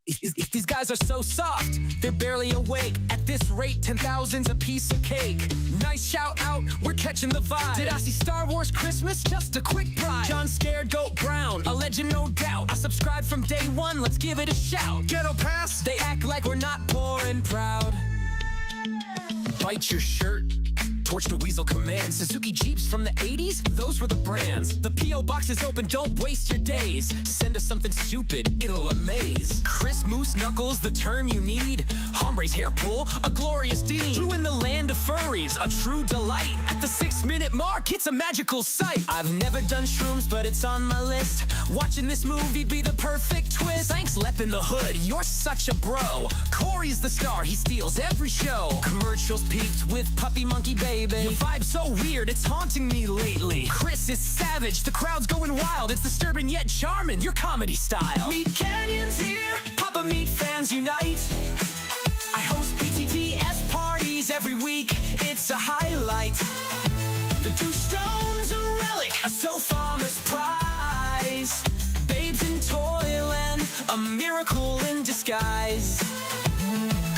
These guys are so soft, they're barely awake. At this rate, 10,000's a piece of cake. Nice shout out, we're catching the vibe. Did I see Star Wars Christmas? Just a quick pride. John Scared Goat Brown, a legend no doubt. I subscribed from day one, let's give it a shout. Ghetto Pass, they act like we're not poor and proud. Bite your shirt. Torch the Weasel Command. Suzuki Jeeps from the 80s? Those were the brands. The P.O. box is open, don't waste your days. Send us something stupid, it'll amaze. Chris Moose Knuckles, the term you need. Hombre's hair pull, a glorious deed. Drew in the land of furries, a true delight. At the 6-minute mark, it's a magical sight. I've never done shrooms, but it's on my list. Watching this movie be the perfect twist. Thanks, Lep in the Hood, you're such a bro. Corey's the star, he steals every show. Commercials peaked with Puppy Monkey Baby. Your vibe's so weird, it's haunting me lately. Chris is savage, the crowd's going wild. It's disturbing yet charming, your comedy style. Meet Canyons here, Papa Meat fans unite. I host PTTS parties every week, it's a highlight. The 2 stones, a relic, a so-farmer's prize. Babes in toyland, a miracle in disguise.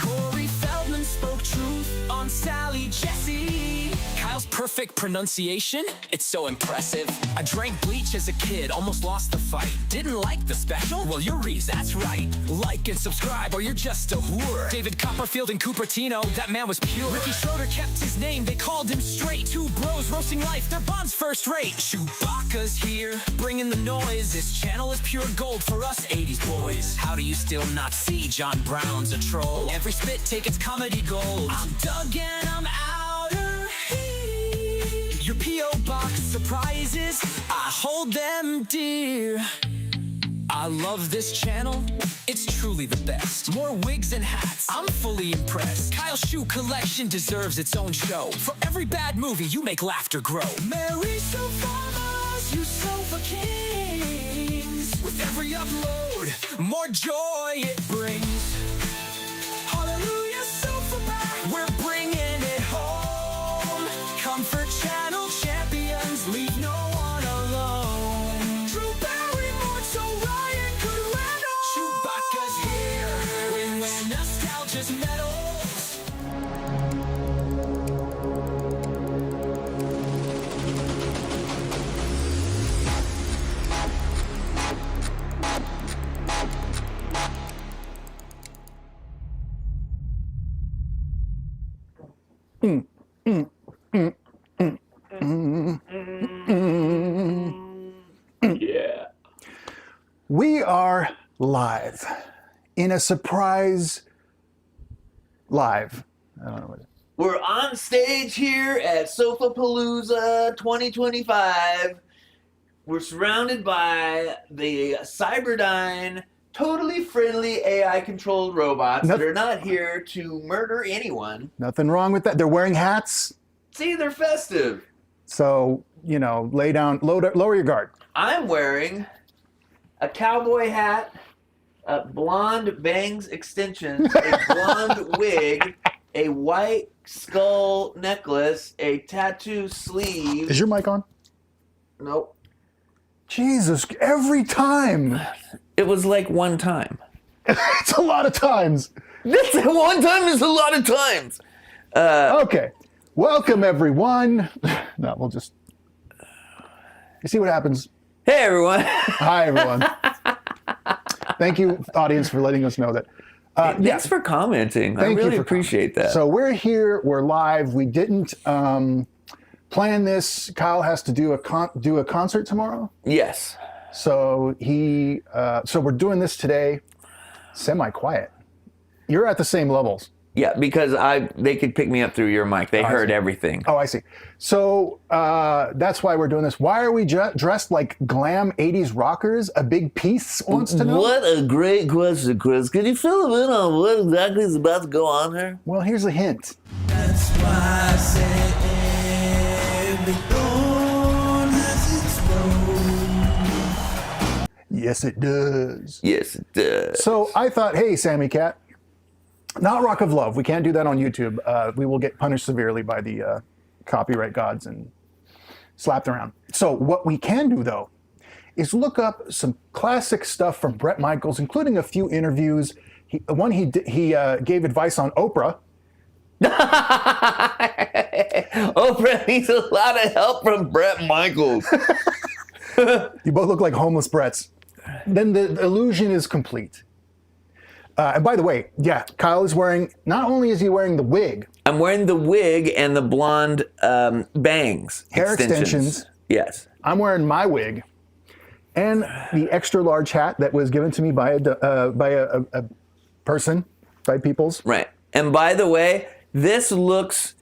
Corey Feldman spoke truth on Sally Jesse. Kyle's perfect pronunciation, it's so impressive. I drank bleach as a kid, almost lost the fight. Didn't like the special? Well, you're Reese, that's right. Like and subscribe or you're just a whore. David Copperfield and Cupertino, that man was pure. Ricky Schroeder kept his name, they called him straight. 2 bros roasting life, their bond's first rate. Chewbacca's here, bringing the noise. This channel is pure gold for us 80s boys. How do you still not see John Brown's a troll? Every spit take its comedy gold. I'm Doug and I'm outer here. Your P.O. box surprises, I hold them dear. I love this channel, it's truly the best. More wigs and hats, I'm fully impressed. Kyle's shoe collection deserves its own show. For every bad movie, you make laughter grow. Merry Sofamas, you Sofa Kings. With every upload, more joy it brings. Hallelujah, Sofa Mac, we're bringing it home. Comfort Channel champions, leave no one alone. Drew Barrymore, so Ryan could Reynolds. Chewbacca's here, when nostalgia's medals. Yeah. We are live in a surprise live. I don't know what it is. We're on stage here at Sofa Palooza 2025. We're surrounded by the Cyberdyne, totally friendly AI-controlled robots that are not here to murder anyone. Nothing wrong with that. They're wearing hats. See, they're festive. So, you know, lay down, lower your guard. I'm wearing a cowboy hat, blonde bangs extensions, a blonde wig, a white skull necklace, a tattoo sleeve. Is your mic on? Nope. Jesus, every time. It was like one time. It's a lot of times. That's one time is a lot of times. Okay. Welcome, everyone. No, we'll just... You see what happens? Hey, everyone. Hi, everyone. Thank you, audience, for letting us know that. Thanks for commenting. I Thank you really for appreciate that. So we're here. We're live. We didn't plan this. Kyle has to do a concert tomorrow. Yes. So so we're doing this today, semi-quiet. You're at the same levels. Yeah, because they could pick me up through your mic. They heard everything. Oh, I see. So that's why we're doing this. Why are we dressed like glam 80s rockers? A big piece wants to know. What a great question, Chris. Can you fill them in on what exactly is about to go on here? Well, here's a hint. That's why I said every thorn has its rose. Yes, it does. Yes, it does. So I thought, hey, Sammy Cat, not Rock of Love. We can't do that on YouTube. We will get punished severely by the copyright gods and slapped around. So what we can do, though, is look up some classic stuff from Bret Michaels, including a few interviews. He gave advice on Oprah. Oprah needs a lot of help from Bret Michaels. You both look like homeless Brets. Then the illusion is complete. And by the way, yeah, Kyle is wearing, not only is he wearing the wig. I'm wearing the wig and the blonde bangs. Hair extensions. Yes. I'm wearing my wig and the extra large hat that was given to me by a person, by peoples. Right. And by the way, this looks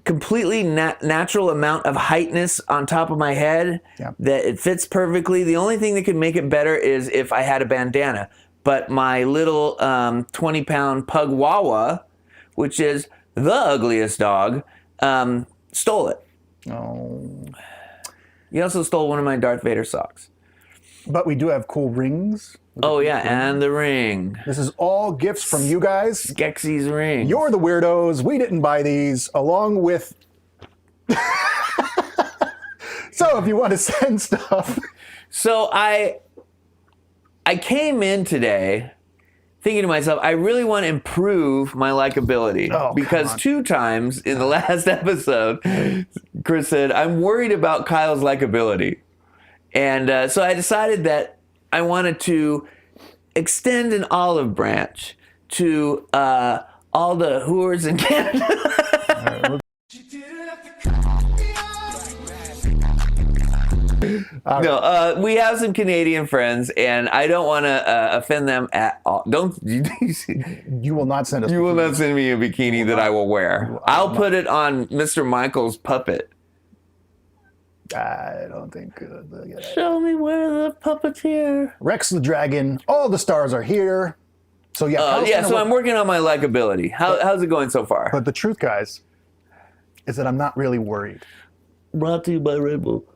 completely natural amount of heightness on top of my head that it fits perfectly. The only thing that could make it better is if I had a bandana. But my little 20-pound pug Wawa, which is the ugliest dog, stole it. Oh. He also stole one of my Darth Vader socks. But we do have cool rings. Oh, yeah, and the ring. This is all gifts from you guys. Skeksis ring. You're the weirdos. We didn't buy these, along with... So if you want to send stuff... So I came in today thinking to myself, I really want to improve my likability. Oh, because 2 times in the last episode, Chris said, I'm worried about Kyle's likability. And so I decided that I wanted to extend an olive branch to all the whores in Canada. No, we have some Canadian friends, and I don't want to offend them at all. Don't you will not send us. You will not send me a bikini that I will wear. I'll put it on Mr. Michaels' puppet. I don't think. Show me where the puppeteer. Rex the Dragon. All the stars are here. So yeah. So I'm working on my likability. How's it going so far? But the truth, guys, is that I'm not really worried. Brought to you by Red Bull.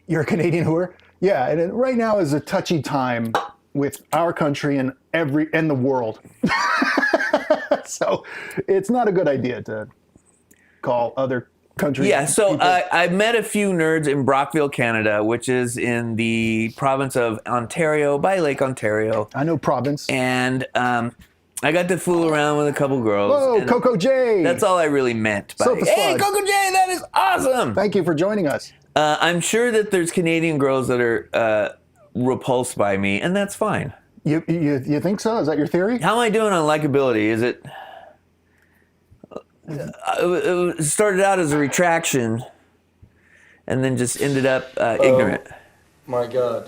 You're a Canadian whore? Yeah, and right now is a touchy time with our country and the world. So it's not a good idea to call other countries. Yeah, so I met a few nerds in Brockville, Canada, which is in the province of Ontario, by Lake Ontario. I know province. And I got to fool around with a couple girls. Whoa, Coco J! That's all I really meant. Hey, Coco J, that is awesome! Thank you for joining us. I'm sure that there's Canadian girls that are repulsed by me, and that's fine. You think so? Is that your theory? How am I doing on likability? Is it... it started out as a retraction, and then just ended up ignorant. My God.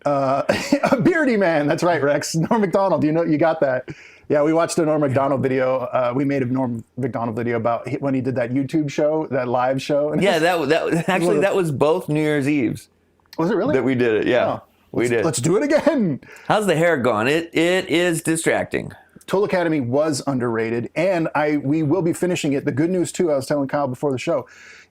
A beardy man. That's right, Rex. Norm Macdonald. You got that. Yeah, we watched a Norm Macdonald video. We made a Norm Macdonald video about when he did that YouTube show, that live show. And yeah, that was both New Year's Eves. Was it really? That we did it, yeah. Oh, we did. Let's do it again. How's the hair gone? It is distracting. Tool Academy was underrated, and we will be finishing it. The good news, too, I was telling Kyle before the show,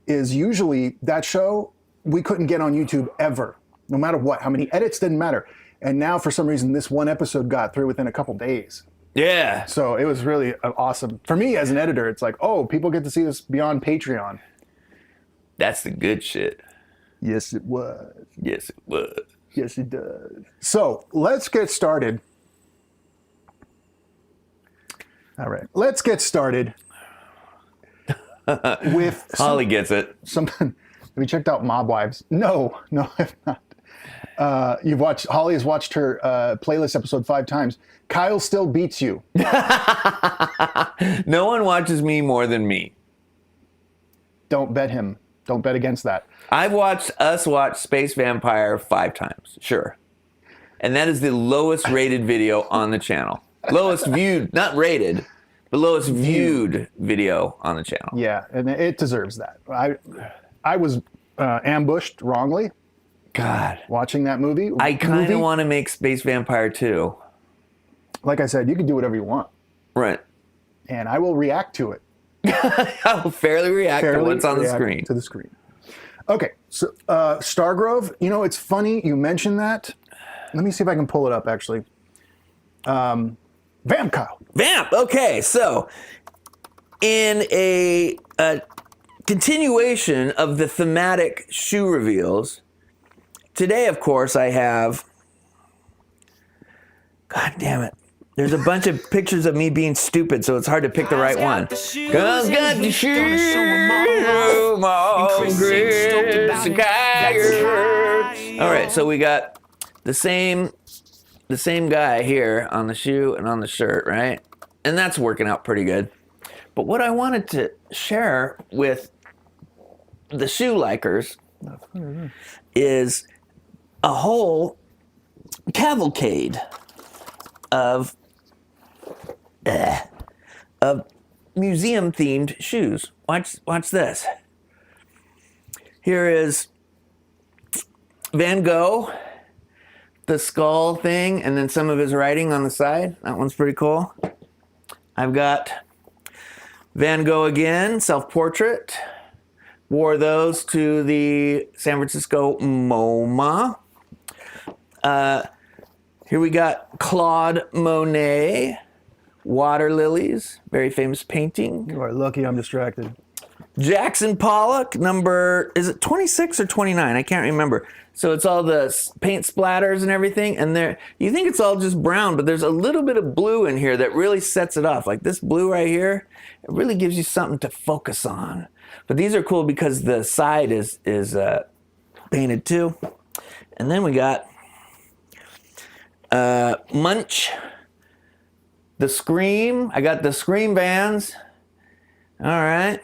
is usually that show we couldn't get on YouTube ever, no matter what. How many edits didn't matter. And now, for some reason, this one episode got through within a couple days. Yeah. So it was really awesome. For me, as an editor, it's like, oh, people get to see this beyond Patreon. That's the good shit. Yes, it was. Yes, it was. Yes, it does. So let's get started. All right. Let's get started with... Holly gets it. Something. Have you checked out Mob Wives? No, I've not. Holly has watched her playlist episode 5 times. Kyle still beats you. No one watches me more than me. Don't bet him. Don't bet against that. I've watched us watch Space Vampire 5 times, sure. And that is the lowest rated video on the channel. Lowest viewed, not rated, but lowest viewed video on the channel. Yeah, and it deserves that. I was ambushed wrongly. God. Watching that movie. I kind of want to make Space Vampire 2. Like I said, you can do whatever you want. Right. And I will react to it. I will fairly react to what's on the screen. To the screen. Okay, so Stargrove, it's funny you mentioned that. Let me see if I can pull it up, actually. Vamp, Kyle. Vamp, okay, so in a continuation of the thematic shoe reveals. Today, of course, I have... God damn it. There's a bunch of pictures of me being stupid, so it's hard to pick the right one. Guys got the shoes, all right, so we got the same guy here on the shoe and on the shirt, right? And that's working out pretty good. But what I wanted to share with the shoe likers is a whole cavalcade of museum-themed shoes. Watch this. Here is Van Gogh, the skull thing, and then some of his writing on the side. That one's pretty cool. I've got Van Gogh again, self-portrait. Wore those to the San Francisco MoMA. Here we got Claude Monet, Water Lilies, very famous painting. You are lucky I'm distracted. Jackson Pollock, is it 26 or 29? I can't remember. So it's all the paint splatters and everything, and you think it's all just brown, but there's a little bit of blue in here that really sets it off. Like this blue right here, it really gives you something to focus on. But these are cool because the side is painted too. And then we got Munch, the Scream. I got the Scream Vans. All right.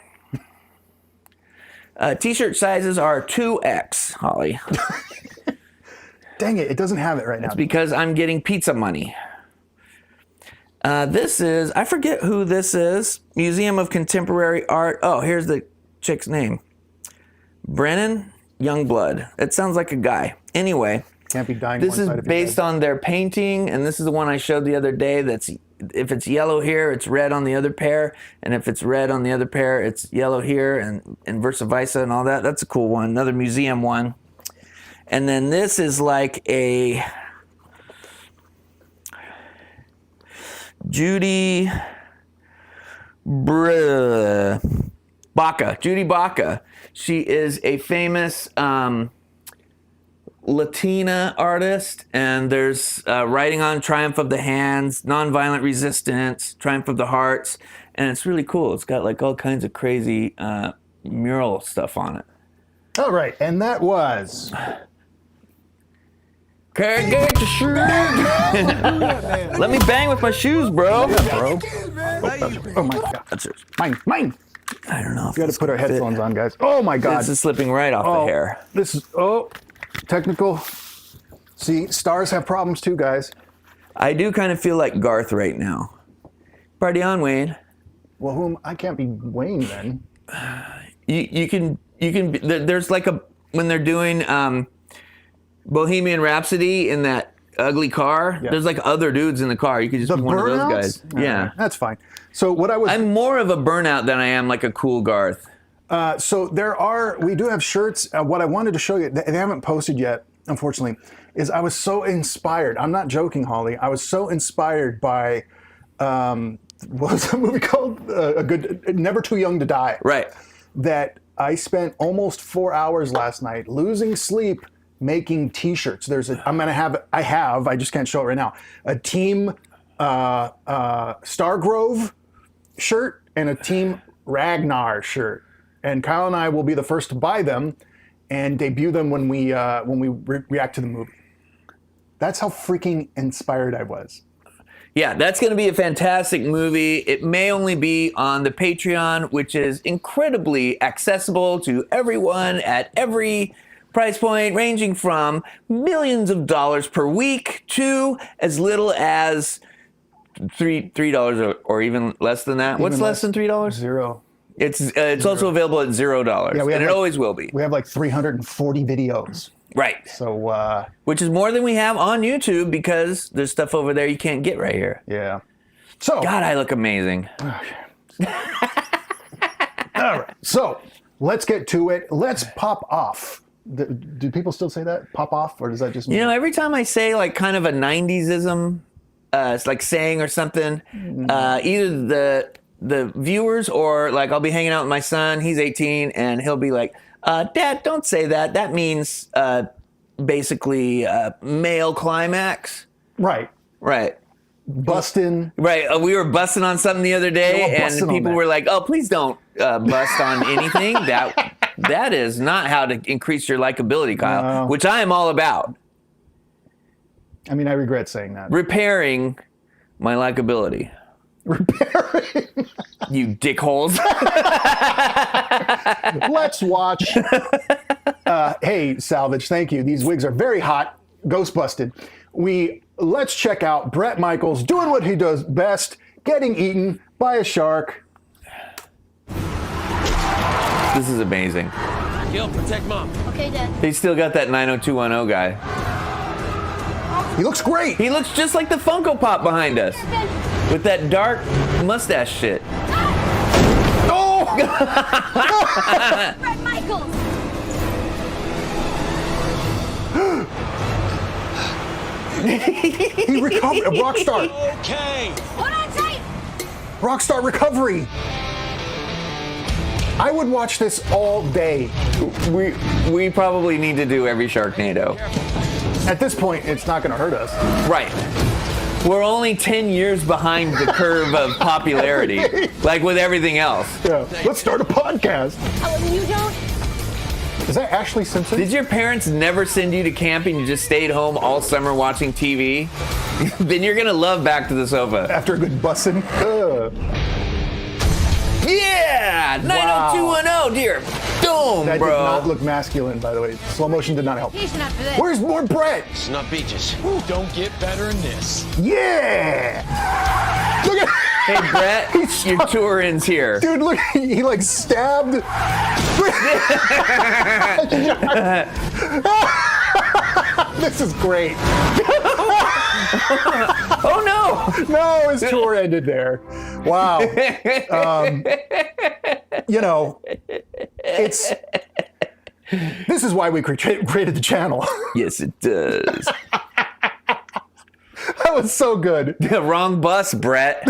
T-shirt sizes are 2X, Holly. Dang it, it doesn't have it right now. It's because I'm getting pizza money. This is, I forget who this is. Museum of Contemporary Art. Oh, here's the chick's name. Brennan Youngblood. It sounds like a guy. Anyway. Can't be dying. This is based on their painting, and this is the one I showed the other day. That's if it's yellow here, it's red on the other pair, and if it's red on the other pair, it's yellow here, and versa versa, and all that. That's a cool one. Another museum one. And then this is like a Judy Baca. Judy Baca. She is a famous Latina artist, and there's writing on Triumph of the Hands, Nonviolent Resistance, Triumph of the Hearts, and it's really cool. It's got like all kinds of crazy mural stuff on it. All right, and that was... Can't get your shoes. Let me bang with my shoes, bro. Yeah, bro. Oh my God. That's yours. Mine. I don't know. We got to put our headphones on, guys. Oh my God. This is slipping right off the hair. This is, technical. See, stars have problems too, guys. I do kind of feel like Garth right now. Party on, Wayne. Well, I can't be Wayne then. You can there's like when they're doing Bohemian Rhapsody in that ugly car, there's like other dudes in the car. You could just be one of those guys. Yeah. That's fine. So I'm more of a burnout than I am like a cool Garth. So we do have shirts. What I wanted to show you, they haven't posted yet, unfortunately, is I was so inspired. I'm not joking, Holly. I was so inspired by, what was that movie called? Never Too Young to Die. Right. That I spent almost 4 hours last night losing sleep making T-shirts. I just can't show it right now. A Team Stargrove shirt and a Team Ragnar shirt. And Kyle and I will be the first to buy them and debut them when we react to the movie. That's how freaking inspired I was. Yeah, that's going to be a fantastic movie. It may only be on the Patreon, which is incredibly accessible to everyone at every price point, ranging from millions of dollars per week to as little as $3 or even less than that. What's less than $3? Zero. It's also available at $0, and it always will be. We have like 340 videos. Right. So, which is more than we have on YouTube because there's stuff over there you can't get right here. Yeah. So, God, I look amazing. All right. So, let's get to it. Let's pop off. Do people still say that? Pop off? Or does that just mean... every time I say like kind of a 90s-ism, it's like saying or something, either the viewers, or like I'll be hanging out with my son. He's 18, and he'll be like, "Dad, don't say that. That means basically male climax." Right. Right. Busting. Right. We were busting on something the other day, and people were like, "Oh, please don't bust on anything. That is not how to increase your likability, Kyle." No. Which I am all about. I mean, I regret saying that. Repairing my likability. Repairing. You dickholes. Let's watch. Hey, Salvage, thank you. These wigs are very hot. Ghost busted. Let's check out Bret Michaels doing what he does best, getting eaten by a shark. This is amazing. Gil, protect Mom. Okay, Dad. They still got that 90210 guy. He looks great. He looks just like the Funko Pop behind us. With that dark mustache shit. Oh! Bret Michaels! He recovered. A rock star. Okay. Hold on tight! Rock star recovery. I would watch this all day. We probably need to do every Sharknado. At this point, it's not going to hurt us. Right. We're only 10 years behind the curve of popularity, like with everything else. Yeah. Let's start a podcast. Oh, and you don't? Is that Ashley Simpson? Did your parents never send you to camp and you just stayed home all summer watching TV? Then you're going to love Back to the Sofa. After a good bussin'? Yeah! 90210, dear. Boom, That bro. did not look masculine, by the way. Slow motion did not help. Patient after this. Where's more Bret? Snot beaches. Don't get better than this. Yeah! Look at Hey, Bret, your tour ends here. Dude, look, he like stabbed. This is great. Oh, no! No, his tour ended there. Wow. This is why we created the channel. Yes, it does. That was so good. Wrong bus, Bret.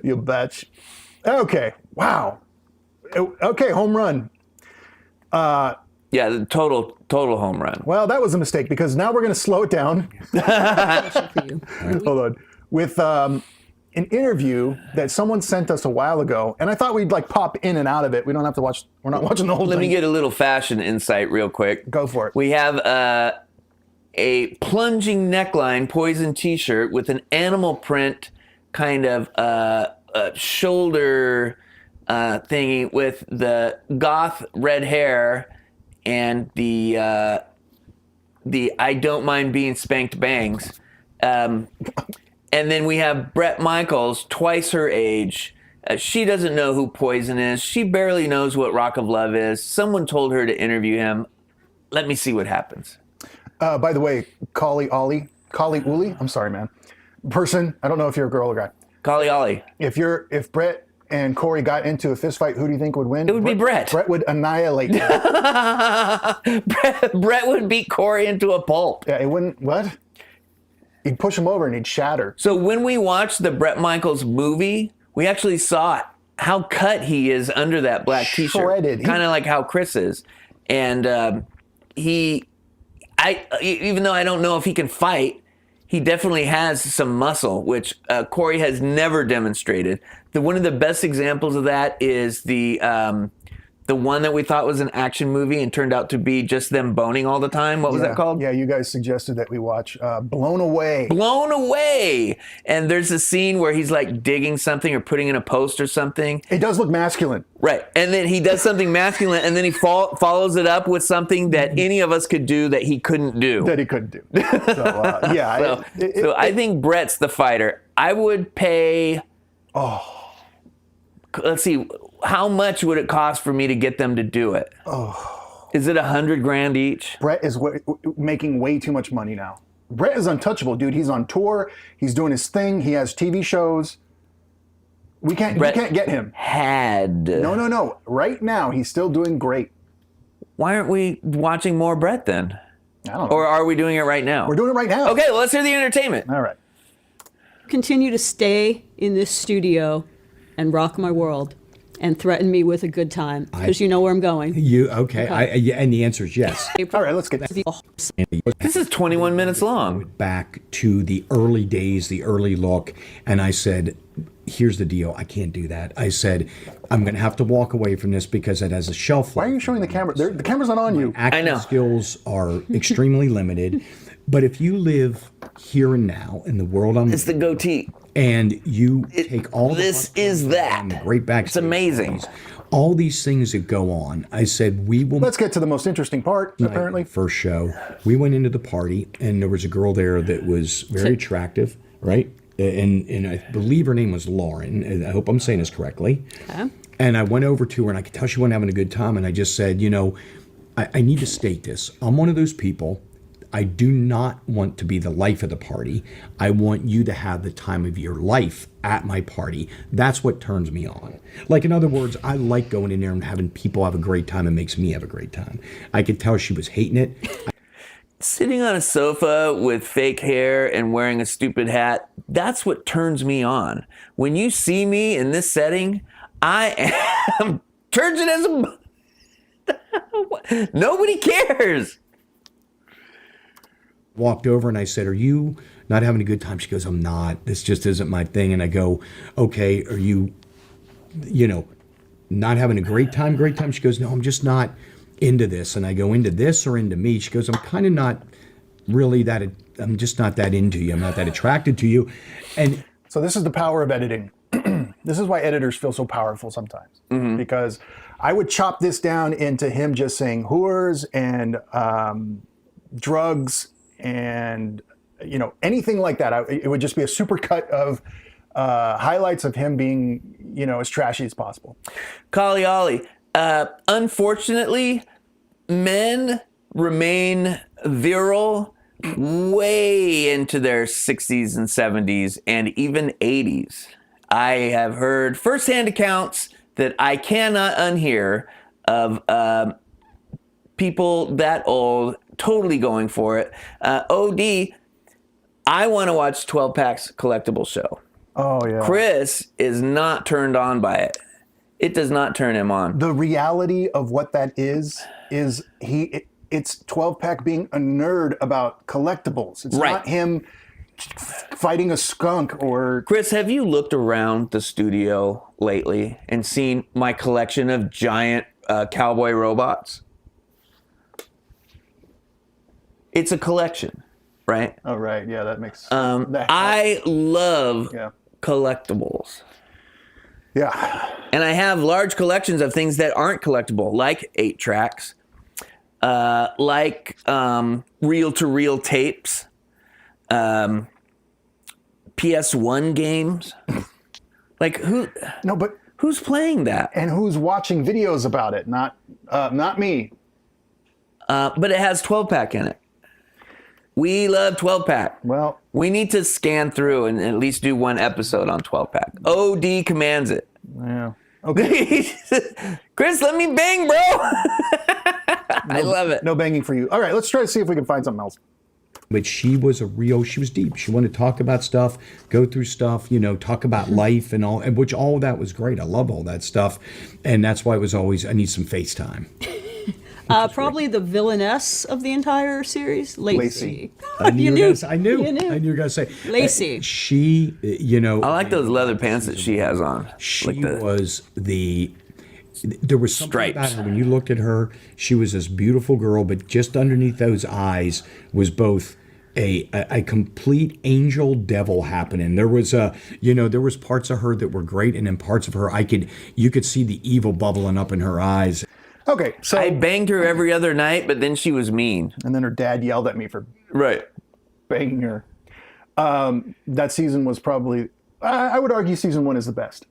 You betch. Okay. Wow. Okay, home run. Yeah, the total home run. Well, that was a mistake because now we're going to slow it down. Hold on. With an interview that someone sent us a while ago, and I thought we'd like pop in and out of it. We don't have to watch. We're not watching the whole thing. Let me get a little fashion insight real quick. Go for it. We have a plunging neckline poison t-shirt with an animal print kind of shoulder thingy with the goth red hair and the I don't mind being spanked bangs. And then we have Bret Michaels, twice her age. She doesn't know who Poison is. She barely knows what Rock of Love is. Someone told her to interview him. Let me see what happens. By the way, Kali Uli, I'm sorry, man. Person, I don't know if you're a girl or guy. Kali Ollie. If Bret and Corey got into a fist fight, who do you think would win? It would be Bret. Bret would annihilate him. Bret would beat Corey into a pulp. Yeah, it wouldn't, what? He'd push him over and he'd shatter. So when we watched the Bret Michaels movie, we actually saw how cut he is under that black t-shirt. Shredded. Kind of like how Chris is. And even though I don't know if he can fight, he definitely has some muscle, which Corey has never demonstrated. One of the best examples of that is the one that we thought was an action movie and turned out to be just them boning all the time. What was that called? Yeah, you guys suggested that we watch Blown Away. Blown Away. And there's a scene where he's like digging something or putting in a post or something. It does look masculine. Right. And then he does something masculine and then he follows it up with something that any of us could do that he couldn't do. That he couldn't do. So, yeah. So I think Bret's the fighter. I would pay... Let's see. How much would it cost for me to get them to do it? Is it $100,000 each? Bret is making way too much money now. Bret is untouchable, dude. He's on tour. He's doing his thing. He has TV shows. We can't get him. No. Right now, he's still doing great. Why aren't we watching more Bret then? I don't know. Or are we doing it right now? We're doing it right now. Okay, well, let's hear the entertainment. All right. Continue to stay in this studio and rock my world and threaten me with a good time, because you know where I'm going. Yeah, and the answer is yes. All right, let's get that. This is 21 minutes long. Back to the early days, the early look, and I said, here's the deal, I can't do that. I said, I'm going to have to walk away from this because it has a shelf life. Why are you showing the camera? The camera's not on you. Acting I know. skills are extremely limited, but if you live here and now in the world I'm It's the goatee. and you take all This the is that. and the great backstage, It's amazing. all these things that go on. I said we will. Let's get to the most interesting part, apparently. First show, we went into the party, and there was a girl there that was very attractive, right? And I believe her name was Lauren. And I hope I'm saying this correctly. Okay. And I went over to her, and I could tell she wasn't having a good time. And I just said, I need to state this. I'm one of those people. I do not want to be the life of the party. I want you to have the time of your life at my party. That's what turns me on. Like, in other words, I like going in there and having people have a great time. It makes me have a great time. I could tell she was hating it. Sitting on a sofa with fake hair and wearing a stupid hat, that's what turns me on. When you see me in this setting, I am turgid as a... Nobody cares. Walked over and I said, are you not having a good time? She goes, I'm not. This just isn't my thing. And I go, okay, are you, not having a great time? Great time? She goes, no, I'm just not into this. And I go, into this or into me? She goes, I'm kind of not really that, I'm just not that into you. I'm not that attracted to you. And So this is the power of editing. This is why editors feel so powerful sometimes. Because I would chop this down into him just saying whores and drugs and anything like that. It would just be a supercut of highlights of him being as trashy as possible. Kali Ollie, unfortunately, men remain virile way into their 60s and 70s and even 80s. I have heard firsthand accounts that I cannot unhear of people that old totally going for it. OD, I want to watch 12 Pack's collectible show. Oh, yeah. Chris is not turned on by it. It does not turn him on. The reality of what that is it's 12 Pack being a nerd about collectibles. It's Right. not him fighting a skunk or... Chris, have you looked around the studio lately and seen my collection of giant cowboy robots? It's a collection, right? Oh, right. Yeah, that makes... I love Yeah. collectibles. Yeah. And I have large collections of things that aren't collectible, like 8-tracks, like reel-to-reel tapes, PS1 games. Like, No, but... who's playing that? And who's watching videos about it? Not me. But it has 12-pack in it. We love 12-pack. Well... We need to scan through and at least do one episode on 12-pack. OD commands it. Yeah. Okay. Chris, let me bang, bro. I love it. No banging for you. All right, let's try to see if we can find something else. But she was deep. She wanted to talk about stuff, go through stuff, talk about life and all, and which all of that was great. I love all that stuff. And that's why it was always, I need some FaceTime. Probably the villainess of the entire series, Lacey. I knew you were You knew. going to say. Lacey. She, I like those leather pants that she has on. she was there was something about Stripes. her. When you looked at her, she was this beautiful girl, but just underneath those eyes was both a complete angel devil happening. There was there was parts of her that were great, and in parts of her you could see the evil bubbling up in her eyes. Okay, so... I banged her every other night, but then she was mean. And then her dad yelled at me for Right. banging her. That season was probably... I would argue season 1 is the best.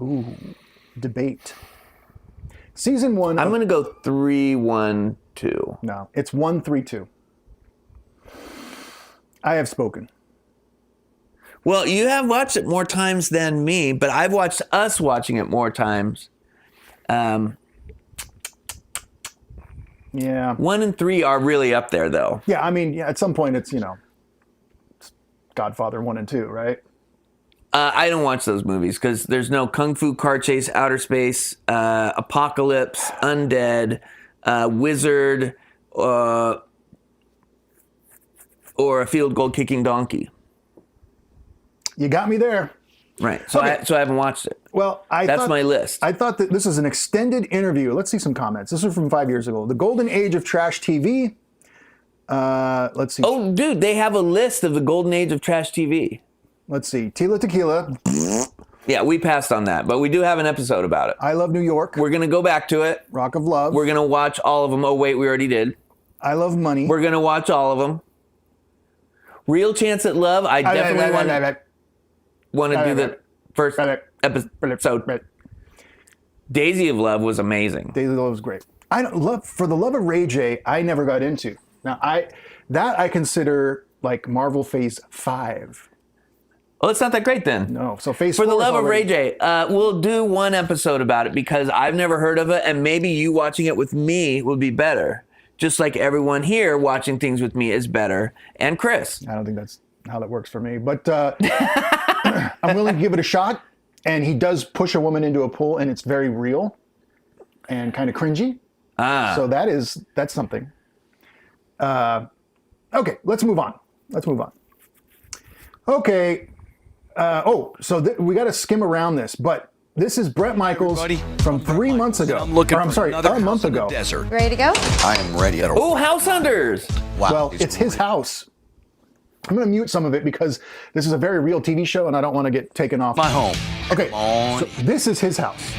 Ooh, debate. Season 1... I'm going to go 3-1-2. No, it's 1-3-2. I have spoken. Well, you have watched it more times than me, but I've watched us watching it more times. Yeah. 1 and 3 are really up there, though. Yeah, I mean, at some point it's, Godfather 1 and 2, right? I don't watch those movies because there's no kung fu, car chase, outer space, apocalypse, undead, wizard, or a field goal kicking donkey. You got me there. Right. So Okay. I haven't watched it. Well, That's my list. I thought that this is an extended interview. Let's see some comments. This was from 5 years ago. The golden age of trash TV. Let's see. Oh, dude, they have a list of the golden age of trash TV. Let's see. Tila Tequila. Yeah, we passed on that, but we do have an episode about it. I Love New York. We're going to go back to it. Rock of Love. We're going to watch all of them. Oh, wait, we already did. I Love Money. We're going to watch all of them. Real Chance at Love, I definitely want to do the first episode. Daisy of Love was amazing. Daisy of Love was great. I don't love For the Love of Ray J. I never got into. Now I consider like Marvel Phase 5. Oh, it's not that great then. No, so Phase For 4 the is Love of Ray already- J, we'll do one episode about it because I've never heard of it, and maybe you watching it with me would be better. Just like everyone here watching things with me is better, and Chris. I don't think that's how that works for me, but I'm willing to give it a shot. And he does push a woman into a pool, and it's very real and kind of cringy. So that's something. Okay, let's move on. Okay. We got to skim around this, but this is Bret Michaels from 3 months ago. I'm looking a month ago. Desert. Ready to go? I am ready. Oh, House Hunters! Wow. Well, it's his house. I'm going to mute some of it because this is a very real TV show, and I don't want to get taken off. My home. Okay, Come on. so this is his house.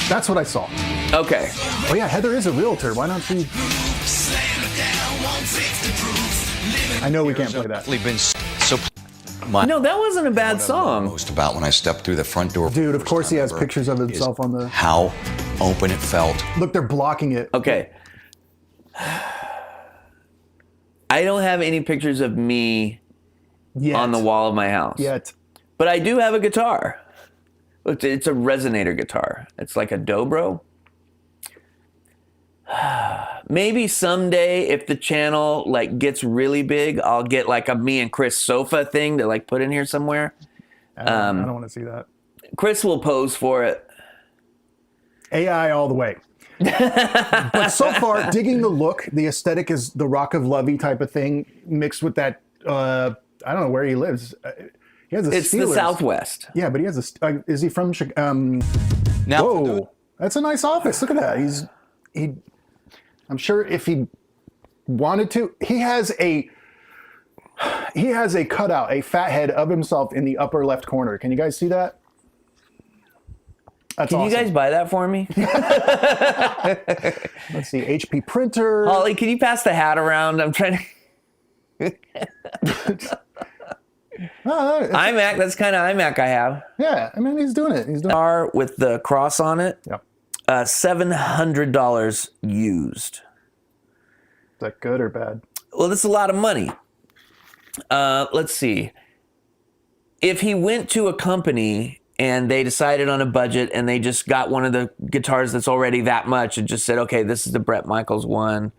That's what I saw. Okay. Oh yeah, Heather is a realtor. Why don't she? I know we can't play that. Been so. My No, that wasn't a bad song. most about when I stepped through the front door. Dude, of course he has Ever pictures of is himself on the... How open it felt. Look, they're blocking it. Okay. I don't have any pictures of me Yet. on the wall of my house. Yet. But I do have a guitar. It's a resonator guitar. It's like a dobro. Maybe someday if the channel like gets really big, I'll get like a me and Chris sofa thing to like put in here somewhere. I don't want to see that. Chris will pose for it. AI all the way. But so far, digging the look, the aesthetic is the Rock of Lovey type of thing mixed with that, I don't know where he lives. He has a It's Steelers. the Southwest. Yeah, but he has a, is he from Chicago? Now, Whoa, that's a nice office. Look at that. I'm sure if he wanted to, he has a cutout, a fat head of himself in the upper left corner. Can you guys see that? That's Can awesome. you guys buy that for me? Let's see, HP printer. Holly, can you pass the hat around? I'm trying to. iMac, that's kind of iMac I have. Yeah, I mean, he's doing it. Car with the cross on it. Yep. $700 used. Is that good or bad? Well, that's a lot of money. Let's see. If he went to a company and they decided on a budget and they just got one of the guitars that's already that much and just said, okay, this is the Bret Michaels one,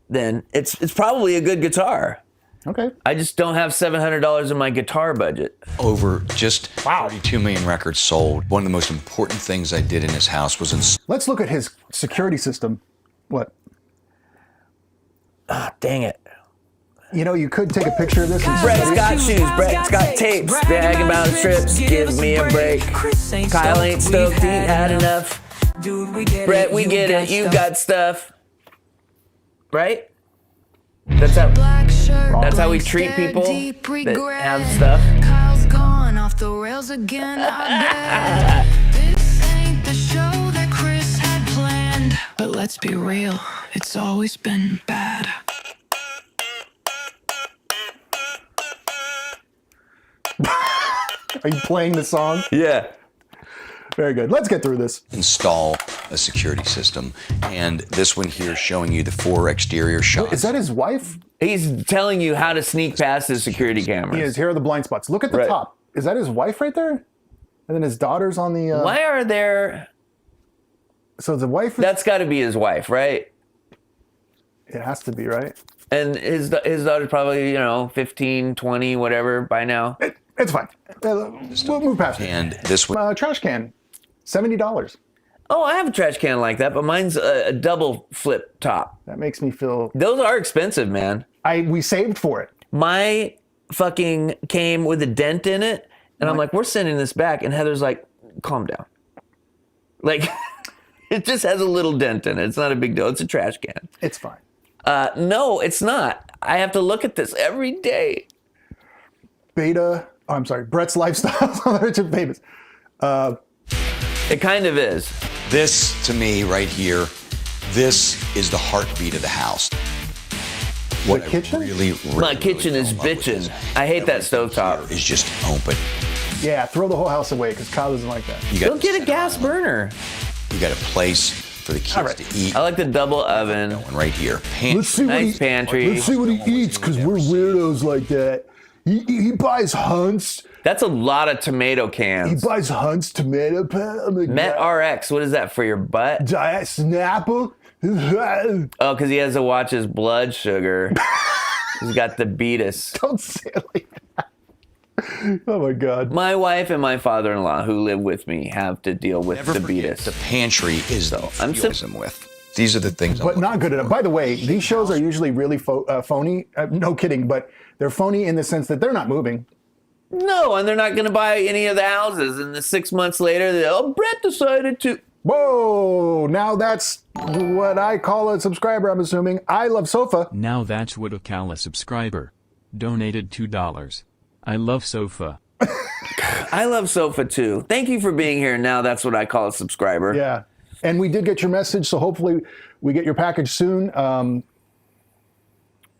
then it's probably a good guitar. Okay. I just don't have $700 in my guitar budget. over just 32 million records sold. One of the most important things I did in his house was install Let's look at his security system. What? Ah, dang it. You know, you could take a picture of this and Brett's got shoes, Brett's got tapes, bragging about his trips, give me a break. Kyle ain't stoked, he ain't had enough. Brett, we get it, you got stuff. Right? That's how we treat people that have stuff. Kyle's gone off the rails again. I bet this ain't the show that Chris had planned. But let's be real, it's always been bad. Are you playing the song? Yeah. Very good. Let's get through this. a security system. And this one here showing you the 4 exterior shots. Is that his wife? He's telling you how to sneak past the security cameras. He is. Here are the blind spots. Look at the Right. top. Is that his wife right there? And then his daughter's on the... Why are there... So the wife is... That's got to be his wife, right? It has to be, right? And his daughter's probably, 15, 20, whatever by now. It's fine. We'll move past it. And this was Trash can, $70. Oh, I have a trash can like that, but mine's a double flip top. That makes me feel. Those are expensive, man. We saved for it. My fucking came with a dent in it, and I'm like, we're sending this back, and Heather's like, calm down. Like, it just has a little dent in it. It's not a big deal. It's a trash can. It's fine. No, it's not. I have to look at this every day. Brett's Lifestyle on the Rich and Famous. It kind of is. this to me right here. This is the heartbeat of the house. What The kitchen? My kitchen is bitchin'. I hate that stovetop. Is just open. Yeah, throw the whole house away because Kyle doesn't like that. You Go got get a gas burner. You got a place for the kids to eat. I like the double oven. Going right here. Nice pantry. Let's see what he eats because we're weirdos like that. He buys Hunt's. That's a lot of tomato He cans. buys Hunt's tomato pan. Met RX. What is that for your butt? Diet Snapple. Oh, because he has to watch his blood sugar. He's got the beatus. Don't say it like that. Oh my God. My wife and my father-in-law, who live with me, have to deal with Never the forget, beatus. the pantry is the I'm I'm with. These are the things. But not good enough. By the way, these shows are usually really phony. No kidding, but they're phony in the sense that they're not moving. No, and they're not going to buy any of the houses. And the 6 months later, Bret decided to. Whoa! Now that's what I call a subscriber, I'm assuming. I love Sofa. Now that's what a Cal subscriber donated $2. I love Sofa. I love Sofa too. Thank you for being here. Now that's what I call a subscriber. Yeah. And we did get your message, so hopefully we get your package soon.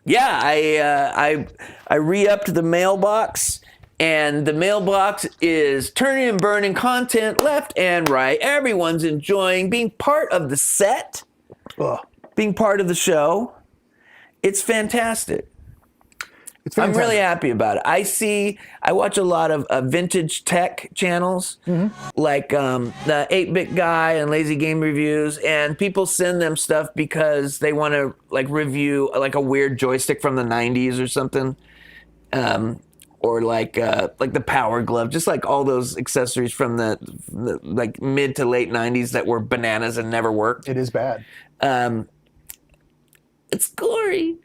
Yeah, I re-upped the mailbox, and the mailbox is turning and burning content left and right. Everyone's enjoying being part of the set, being part of the show. It's fantastic. It's I'm fantastic. really happy about it. I watch a lot of vintage tech channels, like the 8-Bit Guy and Lazy Game Reviews, and people send them stuff because they want to like review like a weird joystick from the 90s or something, or like the Power Glove, just like all those accessories from the like mid to late 90s that were bananas and never worked. It is bad. It's gory.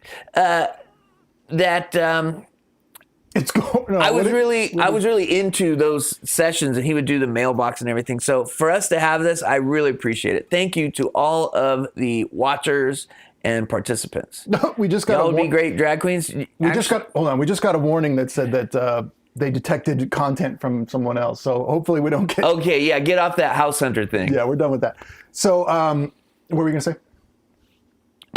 It's going. No, I was really into those sessions, and he would do the mailbox and everything. So for us to have this, I really appreciate it. Thank you to all of the watchers and participants. We just got. Y'all would be great drag queens. We just got a warning that said that they detected content from someone else. So hopefully we don't get. Okay, yeah, get off that house hunter thing. Yeah, we're done with that. So what were we gonna say?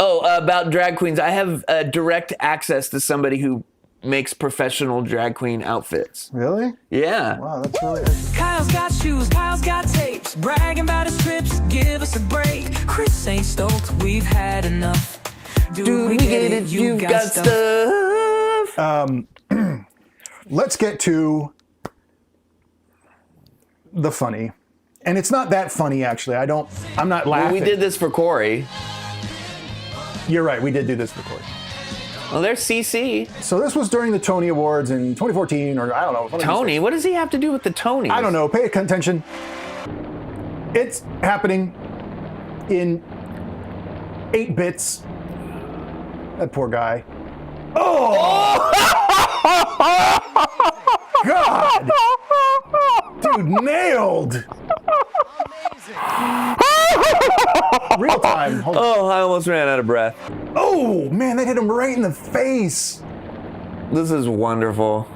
Oh, about drag queens. I have direct access to somebody who makes professional drag queen outfits. Really? Yeah. Wow, that's really. Kyle's got shoes, Kyle's got tapes, bragging about his trips, give us a break. Chris ain't stoked, we've had enough. Do we get it? You've got stuff. Let's get to the funny, and it's not that funny actually. I'm not laughing. Well, we did this for Corey. You're right. We did do this for Corey. Well, there's CC. So this was during the Tony Awards in 2014, or I don't know. Tony? What does he have to do with the Tonys? I don't know. Pay attention. It's happening in 8 bits. That poor guy. Oh! God! Dude, nailed! Real time. Hold on. Oh, I almost ran out of breath. Oh, man, that hit him right in the face. This is wonderful.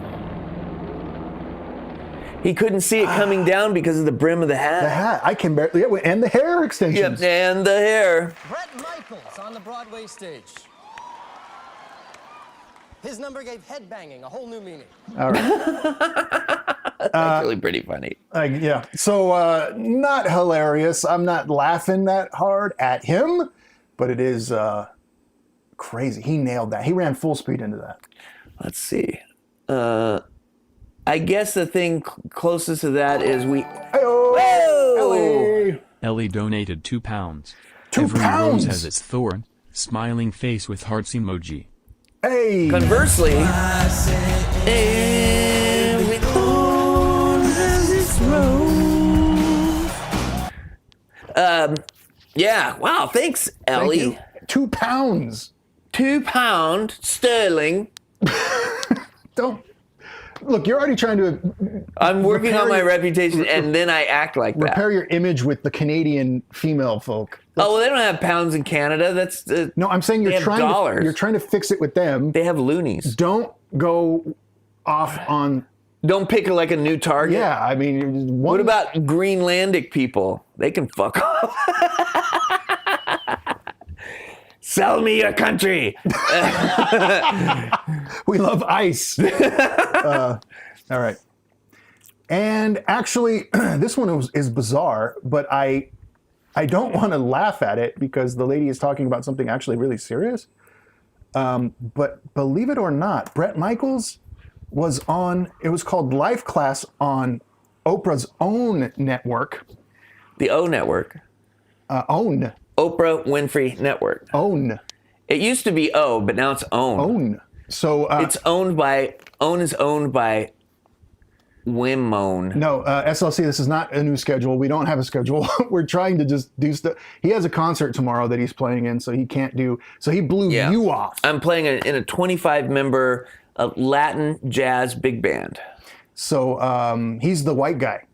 He couldn't see it coming down because of the brim of the hat. The hat. I can barely. Yeah, and the hair extensions. Yep, and the hair. Bret Michaels on the Broadway stage. His number gave headbanging a whole new meaning. All right. That's really pretty funny. Yeah. So, not hilarious. I'm not laughing that hard at him, but it is crazy. He nailed that. He ran full speed into that. Let's see. I guess the thing closest to that is we. Whoa! Ellie donated £2. £2? Every rose has its thorn. Smiling face with hearts emoji. Hey! Conversely, Yeah. Wow. Thanks, Ellie. Thank you. 2 pounds. £2 sterling. Don't. Look, you're already trying to. I'm working on my your- reputation, and then I act like that. Repair your image with the Canadian female folk. Oh, well, they don't have pounds in Canada. That's No, I'm saying they you're have trying dollars. to. You're trying to fix it with them. They have loonies. Don't go off on. Don't pick like a new target. Yeah, I mean, What about Greenlandic people? They can fuck off. Sell me your country. We love ice. All right. And actually, this one is bizarre, but I don't want to laugh at it because the lady is talking about something actually really serious. But believe it or not, Bret Michaels was on, it was called Life Class on Oprah's own network. The O Network. Own. Oprah Winfrey Network. Own. It used to be O, but now it's Own. Own. So it's owned by, Own is owned by Wimone. No, SLC, this is not a new schedule. We don't have a schedule. We're trying to just do stuff. He has a concert tomorrow that he's playing in, so he can't do, so he blew you off. I'm playing in a 25-member Latin jazz big band. So he's the white guy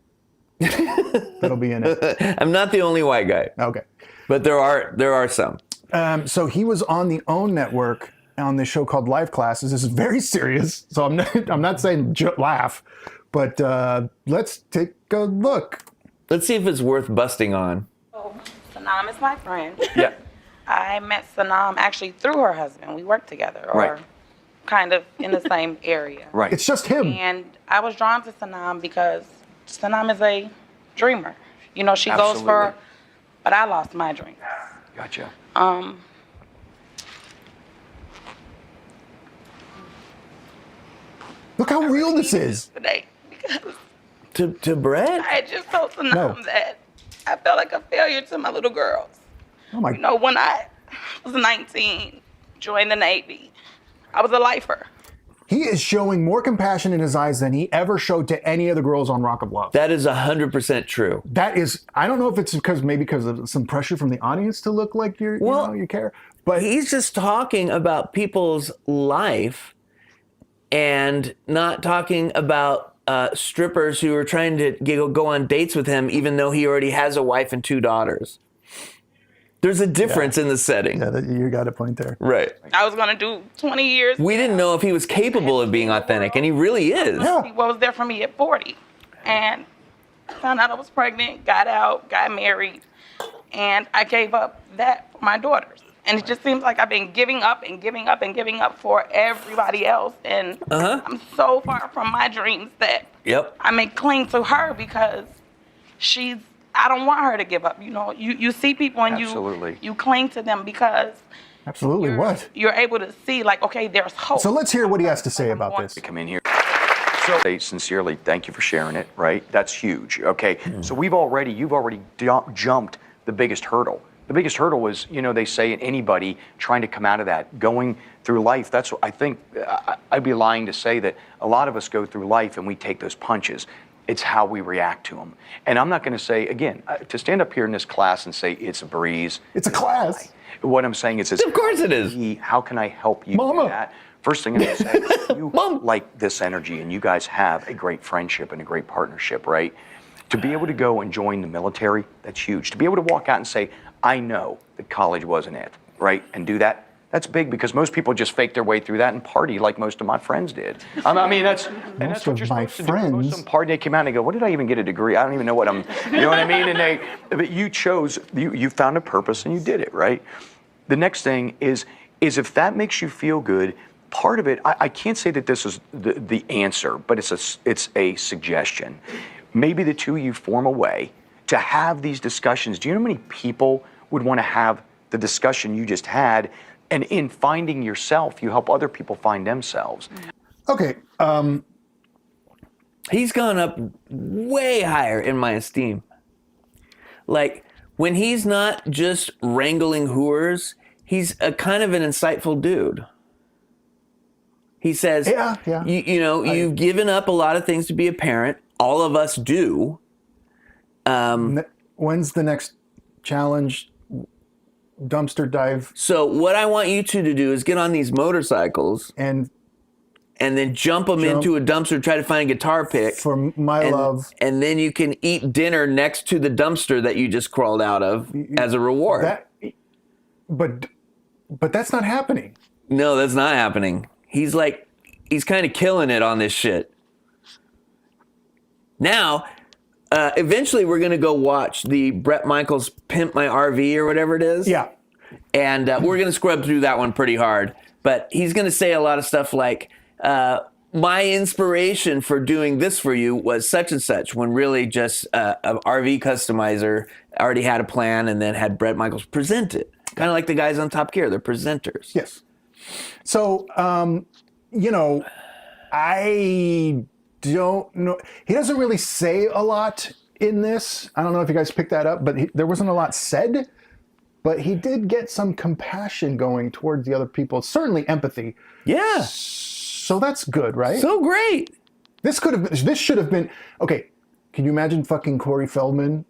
that'll be in it. I'm not the only white guy. Okay. But there are some. So he was on the OWN network on this show called Life Classes. This is very serious, so I'm not saying laugh, but let's take a look. Let's see if it's worth busting on. Oh, Sanam is my friend. Yeah. I met Sanam actually through her husband. We worked together, or Right. kind of in the same area. Right. It's just him. And I was drawn to Sanam because Sanam is a dreamer. You know, she goes for, but I lost my dreams. Gotcha. Look how real this is. Today, because To Bret? I just told Sanam No. that I felt like a failure to my little girls. Oh my. You know, when I was 19, joined the Navy, I was a lifer. He is showing more compassion in his eyes than he ever showed to any of the girls on Rock of Love. That is 100% true. That is, I don't know if it's because of some pressure from the audience to look like you care, but He's just talking about people's life and not talking about strippers who are trying to go on dates with him, even though he already has a wife and 2 daughters. There's a difference in the setting. Yeah, you got a point there. Right. I was gonna do 20 years. We didn't know if he was capable of being authentic, and he really is. What was there for me at 40. And found out I was pregnant, got out, got married, and I gave up that for my daughters. And it just seems like I've been giving up and giving up and giving up for everybody else. And I'm so far from my dreams that I may cling to her because I don't want her to give up. You know, you see people and you cling to them because Absolutely, what? you're able to see like, okay, there's hope. So let's hear what he has to say about this. Come in here. So say sincerely, thank you for sharing it, right? That's huge, okay? So you've already jumped the biggest hurdle. The biggest hurdle was, they say anybody trying to come out of that, going through life, that's what I think, I'd be lying to say that a lot of us go through life and we take those punches. It's how we react to them. And I'm not gonna say, again, to stand up here in this class and say it's a breeze. It's a class. What I'm saying is, of course it is. How can I help you do that? First thing I'm gonna say is you like this energy and you guys have a great friendship and a great partnership, right? To be able to go and join the military, that's huge. To be able to walk out and say, I know that college wasn't it, right? And do that, that's big because most people just fake their way through that and party like most of my friends did. I mean, that's what you're supposed to do. Most of them party, they come out and they go, what did I even get a degree? I don't even know what I'm, you know what I mean? But you chose, you found a purpose and you did it, right? The next thing is if that makes you feel good, part of it, I can't say that this is the answer, but it's a suggestion. Maybe the two of you form a way to have these discussions. Do you know how many people would want to have the discussion you just had? And in finding yourself, you help other people find themselves. Okay. He's gone up way higher in my esteem. Like, when he's not just wrangling whores, he's a kind of an insightful dude. He says, you've given up a lot of things to be a parent. All of us do. When's the next challenge, dumpster dive. So what I want you two to do is get on these motorcycles and then jump them into a dumpster, try to find a guitar pick. For my love. And then you can eat dinner next to the dumpster that you just crawled out of as a reward. But that's not happening. No, that's not happening. He's kind of killing it on this shit. Now, eventually we're going to go watch the Bret Michaels Pimp My RV or whatever it is. Yeah. And we're going to scrub through that one pretty hard. But he's going to say a lot of stuff like, my inspiration for doing this for you was such and such, when really just an RV customizer already had a plan and then had Bret Michaels present it. Kind of like the guys on Top Gear, they're presenters. Yes. So, I don't know. He doesn't really say a lot in this. I don't know if you guys picked that up, but there wasn't a lot said. But he did get some compassion going towards the other people. Certainly empathy. Yeah. So that's good, right? So great. This should have been, okay, can you imagine fucking Corey Feldman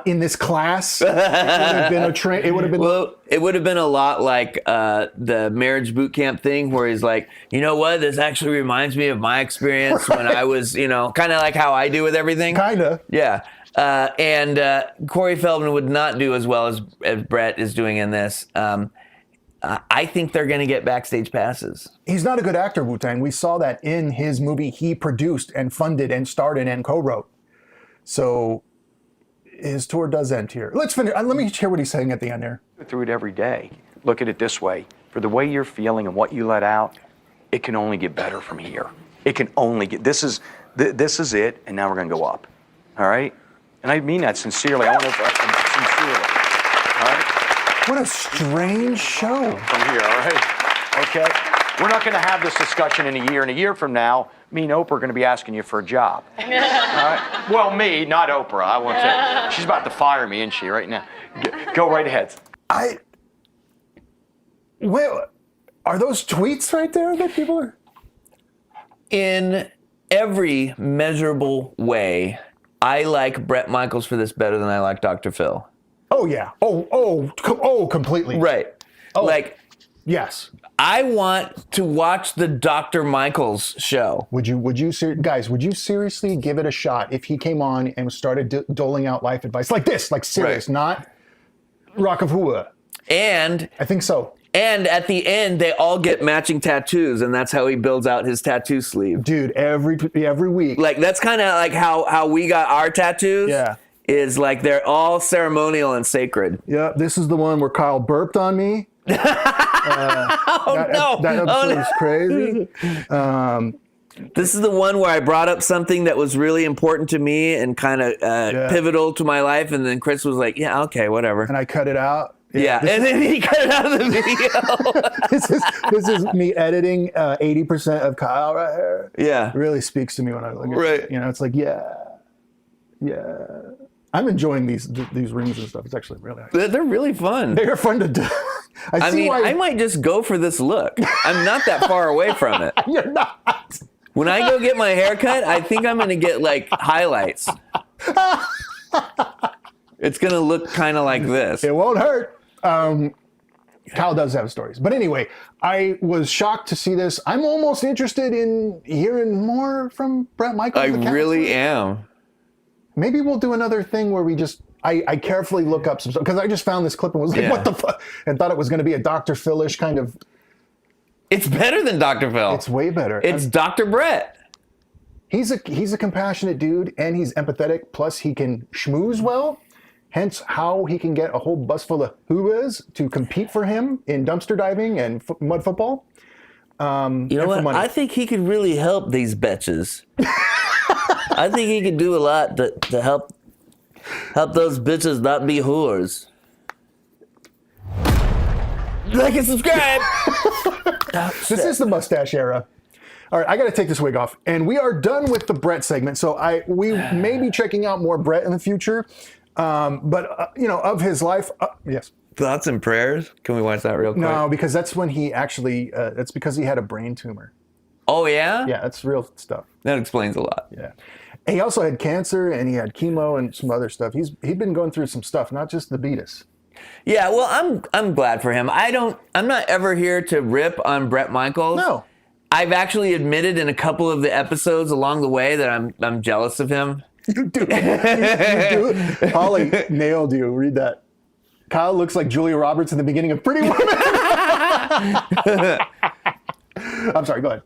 in this class? It would have been it would have been. Well, it would have been a lot like the marriage boot camp thing, where he's like, you know what? This actually reminds me of my experience when I was, kind of like how I do with everything. Kind of. Yeah. And Corey Feldman would not do as well as Bret is doing in this. I think they're going to get backstage passes. He's not a good actor, Wu-Tang. We saw that in his movie he produced and funded and starred in and co-wrote. So his tour does end here. Let's finish. Let me hear what he's saying at the end there. Go through it every day. Look at it this way. For the way you're feeling and what you let out, it can only get better from here. It can only get, this is it, and now we're going to go up. All right? And I mean that sincerely. I want to, sincerely. All right? What a strange show. From here, all right? Okay? We're not going to have this discussion in a year. And a year from now, me and Oprah are going to be asking you for a job. All right? Well, me, not Oprah. I want to. She's about to fire me, isn't she, right now? Go right ahead. Well, are those tweets right there that people are? In every measurable way, I like Bret Michaels for this better than I like Dr. Phil. Oh, yeah. Oh, completely. Right. Oh, yes. I want to watch the Dr. Michaels show. Would you guys, would you seriously give it a shot if he came on and started doling out life advice like this, like serious, not rock of hula? And I think so. And at the end, they all get matching tattoos, and that's how he builds out his tattoo sleeve. Dude, every week. Like, that's kind of like how we got our tattoos. Yeah. Is like they're all ceremonial and sacred. Yeah, this is the one where Kyle burped on me. That episode was crazy. This is the one where I brought up something that was really important to me and kind of pivotal to my life, and then Chris was like, "Yeah, okay, whatever," and I cut it out. Yeah, and then he cut it out of the video. This is me editing 80% of Kyle right here. Yeah, it really speaks to me when I look at it. You know, it's like yeah. I'm enjoying these rings and stuff. It's actually really nice. They're really fun. They're fun to do. I might just go for this look. I'm not that far away from it. You're not. When I go get my hair cut, I think I'm going to get like highlights. It's going to look kind of like this. It won't hurt. Kyle does have stories. But anyway, I was shocked to see this. I'm almost interested in hearing more from Bret Michaels. I really am. Maybe we'll do another thing where we just, I carefully look up some stuff, because I just found this clip and was like, what the fuck? And thought it was going to be a Dr. Phil-ish kind of. It's better than Dr. Phil. It's way better. It's Dr. Bret. He's a compassionate dude, and he's empathetic, plus he can schmooze well. Hence how he can get a whole bus full of hoobas to compete for him in dumpster diving and mud football. You know what? I think he could really help these bitches. I think he could do a lot to help those bitches not be whores. Like and subscribe. This is the mustache era. All right, I got to take this wig off, and we are done with the Bret segment. So we may be checking out more Bret in the future, but of his life, yes. Thoughts and prayers. Can we watch that real quick? No, because that's when he actually. That's because he had a brain tumor. Oh yeah. Yeah, that's real stuff. That explains a lot. Yeah. He also had cancer and he had chemo and some other stuff. He'd been going through some stuff, not just the beatus. Yeah, well, I'm glad for him. I'm not ever here to rip on Bret Michaels. No. I've actually admitted in a couple of the episodes along the way that I'm jealous of him. You do. You do. Holly nailed you. Read that. Kyle looks like Julia Roberts in the beginning of Pretty Woman. I'm sorry, go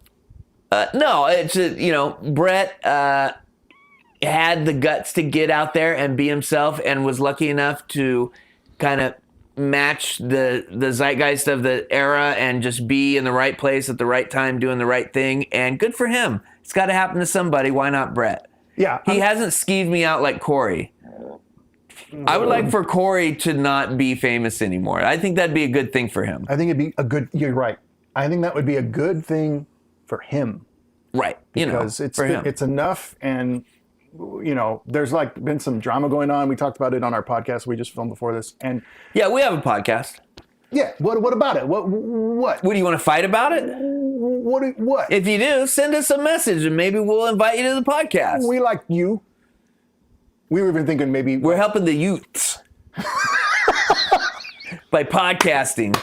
ahead. No, it's, Bret had the guts to get out there and be himself and was lucky enough to kind of match the zeitgeist of the era and just be in the right place at the right time doing the right thing. And good for him. It's got to happen to somebody. Why not Bret? Yeah. He hasn't skeeved me out like Corey. I would like for Corey to not be famous anymore. I think that'd be a good thing for him. I think it'd be a good, you're right. I think that would be a good thing for him. Right. Because for him. it's enough, and there's been some drama going on. We talked about it on our podcast we just filmed before this. And yeah, we have a podcast. Yeah. What about it? What? What do you want to fight about it? What? If you do, send us a message and maybe we'll invite you to the podcast. We like you. We were even thinking maybe we're helping the youths by podcasting.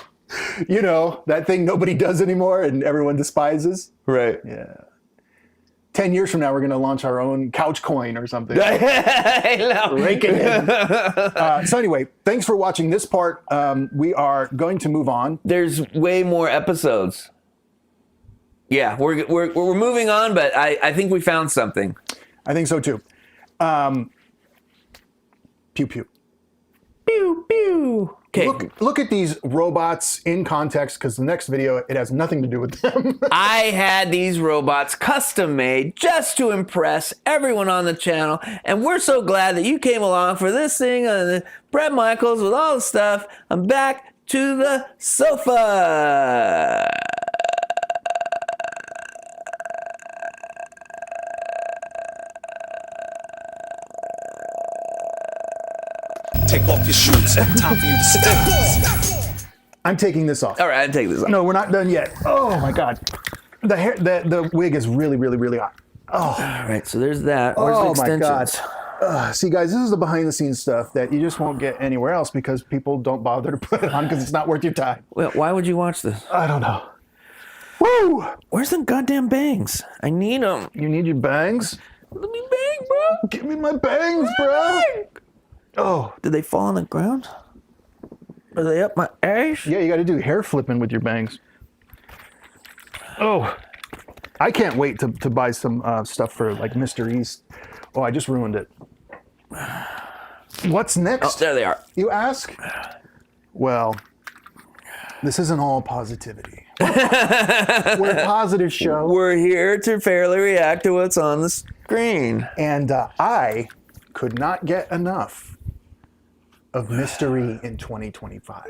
That thing nobody does anymore and everyone despises. Right. Yeah. 10 years from now, we're going to launch our own couch coin or something. Rake it in. So anyway, thanks for watching this part. We are going to move on. There's way more episodes. Yeah, we're moving on, but I think we found something. I think so too. Pew pew. Pew pew. Okay. Look at these robots in context, because the next video, it has nothing to do with them. I had these robots custom made just to impress everyone on the channel, and we're so glad that you came along for this thing on Bret Michaels with all the stuff. I'm back to the sofa. Take off your shoes. Time for you to step off. I'm taking this off. All right, I'm taking this off. No, we're not done yet. Oh my God. The hair, the wig is really, really, really hot. Oh. All right, so there's that. Where's the extensions? My God. See, guys, this is the behind the scenes stuff that you just won't get anywhere else because people don't bother to put it on because it's not worth your time. Well, why would you watch this? I don't know. Woo! Where's the goddamn bangs? I need them. You need your bangs? Let me bang, bro. Give me my bangs, bro. Oh. Did they fall on the ground? Are they up my ass? Yeah, you got to do hair flipping with your bangs. Oh. I can't wait to buy some stuff for like Mr. East. Oh, I just ruined it. What's next? Oh, there they are. You ask? Well, this isn't all positivity. We're a positive show. We're here to fairly react to what's on the screen. And I could not get enough of mystery in 2025.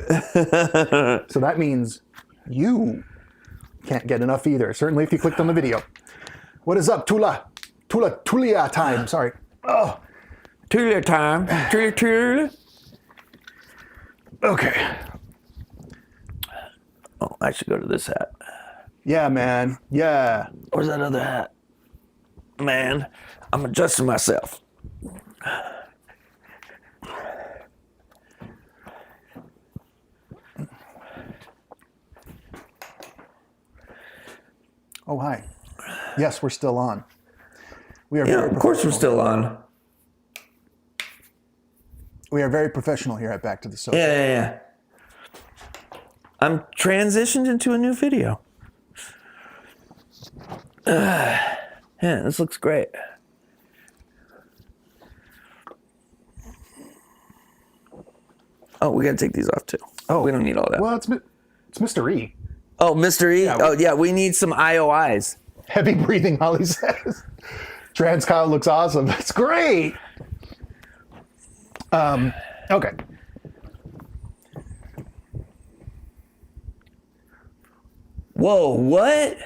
So that means you can't get enough either. Certainly if you clicked on the video. What is up, Tulia time, sorry. Oh. Tulia time. Tulia. Okay. Oh, I should go to this hat. Yeah, man. Yeah. Where's that other hat? Man, I'm adjusting myself. Oh, hi. Yes, we're still on. We are Yeah, of course we're still on. We are very professional here at Back to the Sofa. Yeah. I'm transitioned into a new video. Yeah, this looks great. Oh, we gotta take these off too. Oh, we don't need all that. Well, it's Mr. E. Oh, Mr. E? Yeah, we need some IOIs. Heavy breathing, Holly says. Trans Kyle looks awesome. That's great. Okay. Whoa, what?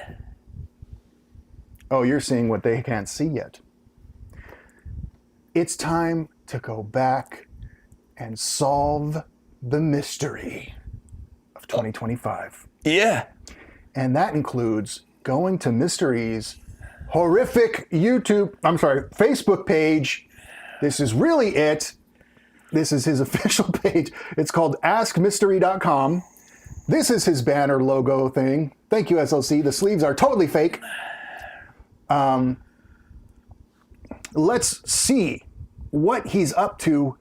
Oh, you're seeing what they can't see yet. It's time to go back and solve the mystery of 2025. Yeah. And that includes going to Mr. E's horrific Facebook page. This is really it. This is his official page. It's called askmystery.com. This is his banner logo thing. Thank you, SLC. The sleeves are totally fake. Let's see what he's up to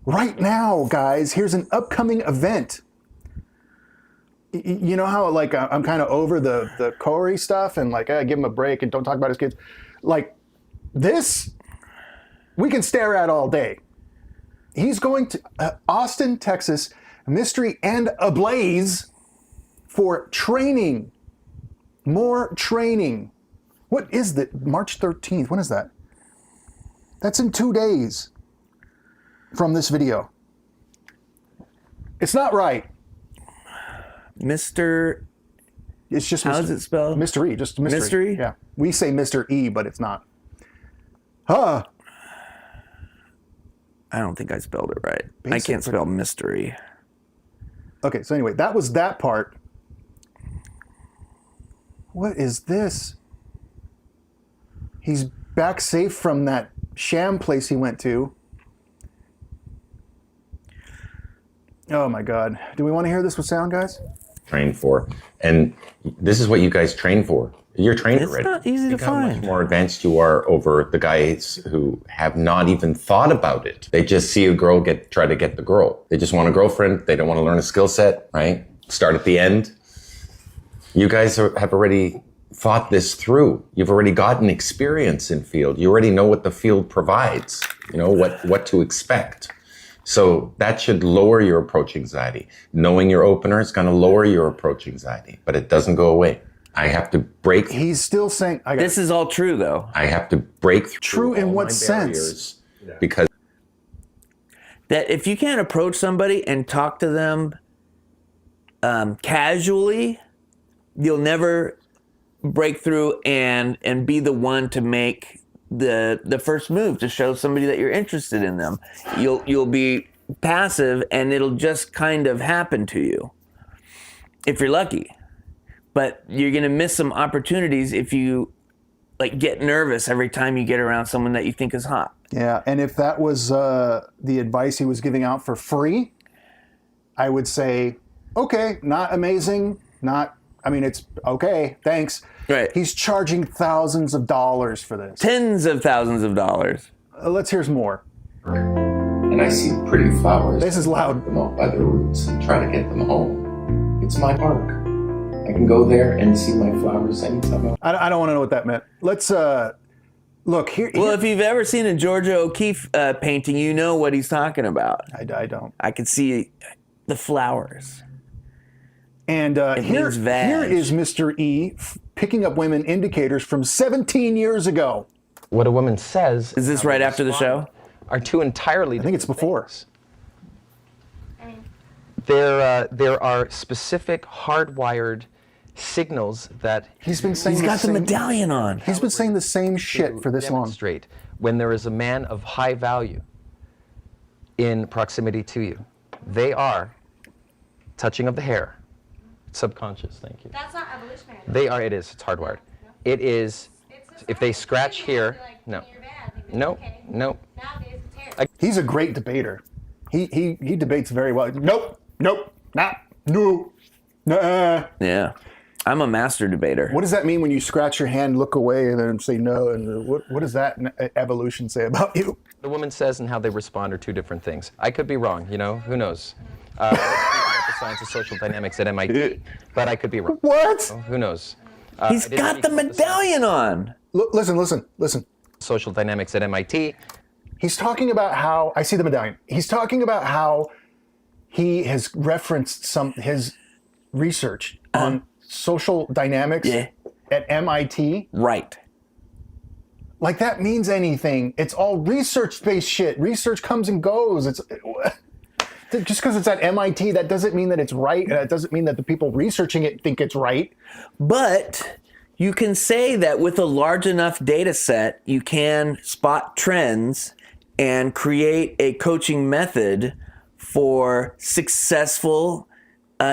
right now, guys. Here's an upcoming event. You know how like I'm kind of over the Corey stuff and like I give him a break and don't talk about his kids. Like this, we can stare at all day. He's going to Austin, Texas, Mystery and Ablaze for training. More training. What is that? March 13th. When is that? That's in 2 days from this video. It's not right. Mr. It's just How is it spelled? Mystery, just mystery. Mystery? Yeah. We say Mr. E, but it's not. Huh. I don't think I spelled it right. Basic I can't spell mystery. Okay, so anyway, that was that part. What is this? He's back safe from that sham place he went to. Oh my God. Do we want to hear this with sound, guys? Train for. And this is what you guys train for. You're trained It's already. not easy to Think how find. much more advanced you are over the guys who have not even thought about it. They just see a girl try to get the girl. They just want a girlfriend. They don't want to learn a skill set, right? Start at the end. You guys have already thought this through. You've already gotten experience in field. You already know what the field provides. You know what to expect. So that should lower your approach anxiety. Knowing your opener is going to lower your approach anxiety, but it doesn't go away. I have to break. He's still saying. This is all true, though. I have to break through. True in all what my sense? barriers because That if you can't approach somebody and talk to them casually, you'll never break through and be the one to make the first move to show somebody that you're interested in them. You'll be passive and it'll just kind of happen to you if you're lucky. But you're gonna miss some opportunities if you like get nervous every time you get around someone that you think is hot. Yeah, and if that was the advice he was giving out for free, I would say, okay, not amazing, it's okay, thanks. Right. He's charging thousands of dollars for this. Tens of thousands of dollars. Let's hear some more. and I see pretty flowers. This is loud. Them up by the roots and try to get them home. It's my park. I can go there and see my flowers anytime. I don't want to know what that meant. Let's look here. Well, if you've ever seen a Georgia O'Keeffe painting, you know what he's talking about. I don't. I can see the flowers. And here is Mr. E picking up women indicators from 17 years ago. What a woman says. Is this right after the show? Are two entirely different. I think it's before. There are specific hardwired signals that he's been saying. He's got the medallion on. He's been saying the same shit for this long. Demonstrate when there is a man of high value in proximity to you. They are touching of the hair, subconscious. Thank you. That's not evolutionary. They are. It is. It's hardwired. It is. If they scratch here, no, no, no. He's a great debater. He debates very well. Nope, nah, no, nah. Yeah, I'm a master debater. What does that mean when you scratch your hand, look away, and then say no? And what does that evolution say about you? The woman says and how they respond are two different things. I could be wrong. You know, who knows? About the science of social dynamics at MIT, but I could be wrong. What? Who knows? He's got the medallion on. Listen. Social dynamics at MIT. He's talking about how, I see the medallion. He's talking about how he has referenced his research on social dynamics at MIT. Right. Like that means anything. It's all research-based shit. Research comes and goes. Just because it's at MIT, that doesn't mean that it's right. And it doesn't mean that the people researching it think it's right. But you can say that with a large enough data set, you can spot trends and create a coaching method for successful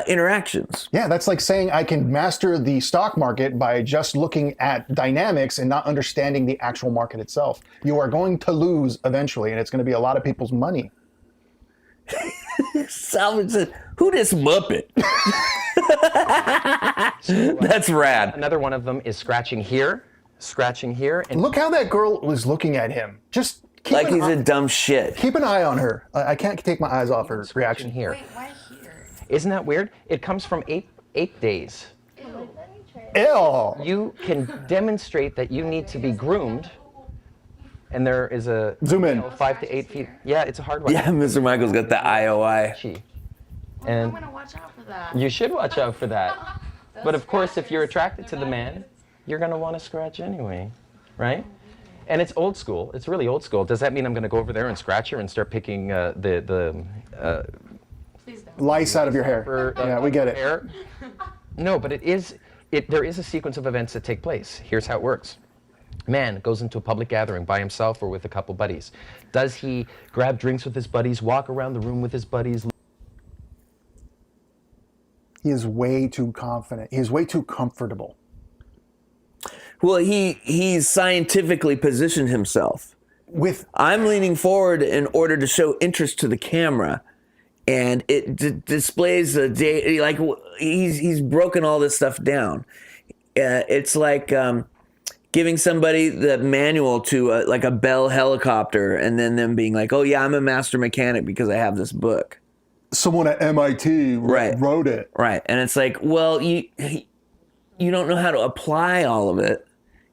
interactions. Yeah, that's like saying I can master the stock market by just looking at dynamics and not understanding the actual market itself. You are going to lose eventually, and it's going to be a lot of people's money. Salvage said, "Who this Muppet?" That's rad. Another one of them is scratching here, and look how that girl was looking at him. Just keep like he's a dumb shit. Keep an eye on her. I can't take my eyes off her reaction here. Wait, why here? Isn't that weird? It comes from ape days. Ew. You can demonstrate that you need to be groomed. And there is a zoom in 5 to 8 feet. Yeah, it's a hard one. Yeah, Mr. Michaels got the IOI. And I'm gonna watch out for that. you should watch out for that. But of course, if you're attracted to the man, you're gonna want to scratch anyway, right? And it's old school. It's really old school. Does that mean I'm gonna go over there and scratch her and start picking the lice out of your hair? Yeah, we get it. Hair? No, but there is a sequence of events that take place. Here's how it works. Man goes into a public gathering by himself or with a couple buddies. Does he grab drinks with his buddies, walk around the room with his buddies? He is way too confident. He is way too comfortable. Well, he's scientifically positioned himself. I'm leaning forward in order to show interest to the camera, and it displays a day. Like he's broken all this stuff down. It's like giving somebody the manual to like a Bell helicopter, and then them being like, "Oh yeah, I'm a master mechanic because I have this book." Someone at MIT wrote it. Right, and it's like, well, you don't know how to apply all of it.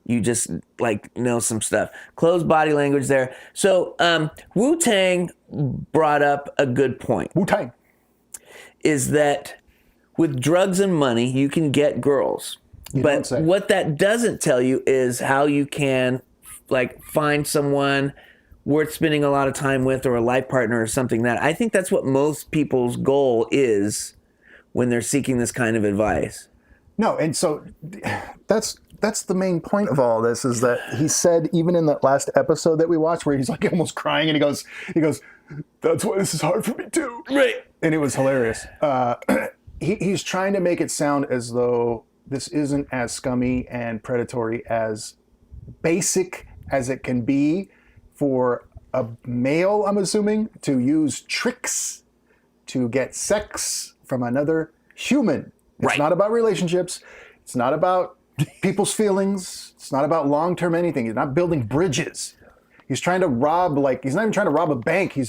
You just like know some stuff. Closed body language there. So Wu-Tang brought up a good point. Wu-Tang is that with drugs and money, you can get girls. But what that doesn't tell you is how you can like find someone worth spending a lot of time with, or a life partner or something. That I think that's what most people's goal is when they're seeking this kind of advice. No, and so that's the main point of all this, is that he said, even in that last episode that we watched where he's like almost crying, and he goes, "That's why this is hard for me too." Right. And it was hilarious. He's trying to make it sound as though this isn't as scummy and predatory, as basic as it can be for a male, I'm assuming, to use tricks to get sex from another human. It's not about relationships. It's not about people's feelings. It's not about long-term anything. He's not building bridges. He's trying to rob, he's not even trying to rob a bank.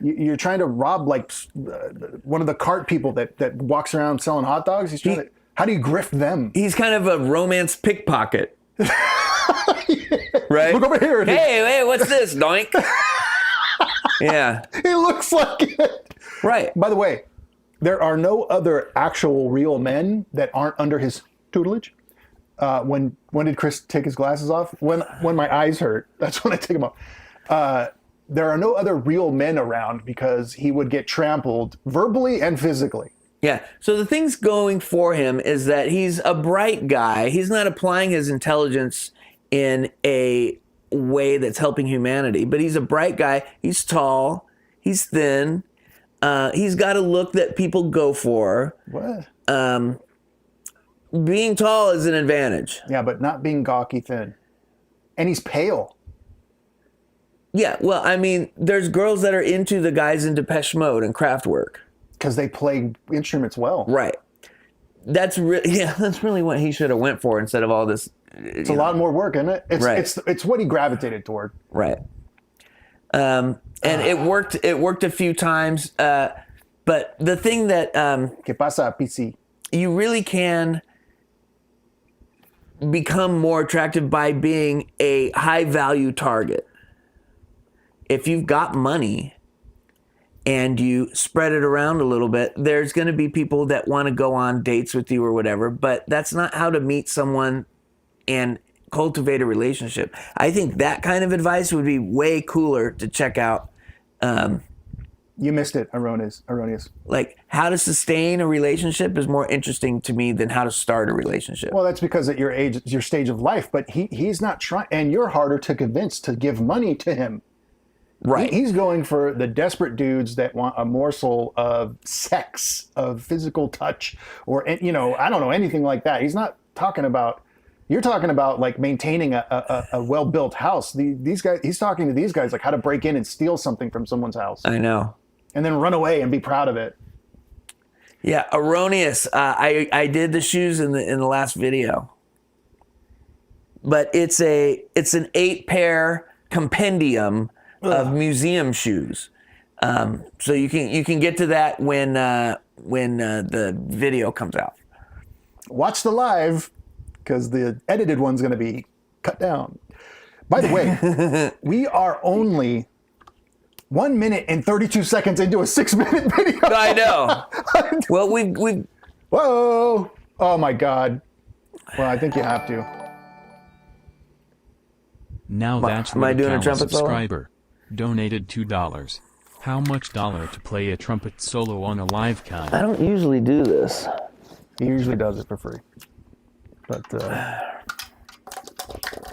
You're trying to rob one of the cart people that walks around selling hot dogs. He's trying to, how do you grift them? He's kind of a romance pickpocket. Right? Look over here. Hey, what's this, doink? Yeah. He looks like it. Right. By the way, there are no other actual real men that aren't under his tutelage. When did Chris take his glasses off? When my eyes hurt. That's when I take them off. There are no other real men around because he would get trampled verbally and physically. Yeah. So the thing's going for him is that he's a bright guy. He's not applying his intelligence in a way that's helping humanity, but he's a bright guy. He's tall. He's thin. He's got a look that people go for. What? Being tall is an advantage. Yeah, but not being gawky thin. And he's pale. Yeah, well, I mean, there's girls that are into the guys in Depeche Mode and Kraftwerk. Because they play instruments well. Right. That's really what he should have went for instead of all this. It's a lot more work, isn't it? It's what he gravitated toward. Right. And it worked a few times. But the thing that ¿Qué pasa, PC? You really can become more attractive by being a high value target. If you've got money and you spread it around a little bit, there's going to be people that want to go on dates with you or whatever, but that's not how to meet someone and cultivate a relationship. I think that kind of advice would be way cooler to check out. You missed it, erroneous. Like, how to sustain a relationship is more interesting to me than how to start a relationship. Well, that's because at your age, it's your stage of life, but he's not trying, and you're harder to convince to give money to him. Right. He's going for the desperate dudes that want a morsel of sex, of physical touch, or, I don't know, anything like that. He's not talking about, you're talking about like maintaining a well-built house. These guys, he's talking to these guys like how to break in and steal something from someone's house. I know. And then run away and be proud of it. Yeah, erroneous. I did the shoes in the last video. But it's an 8-pair compendium of museum shoes. So you can get to that when the video comes out. Watch the live, because the edited one's going to be cut down. By the way, we are only 1 minute and 32 seconds into a 6-minute video. I know. Well, we. Whoa! Oh my God. Well, I think you have to. Now that's am I doing a Cal, trumpet solo? subscriber donated $2. How much dollar to play a trumpet solo on a live cam? I don't usually do this. He usually does it for free. But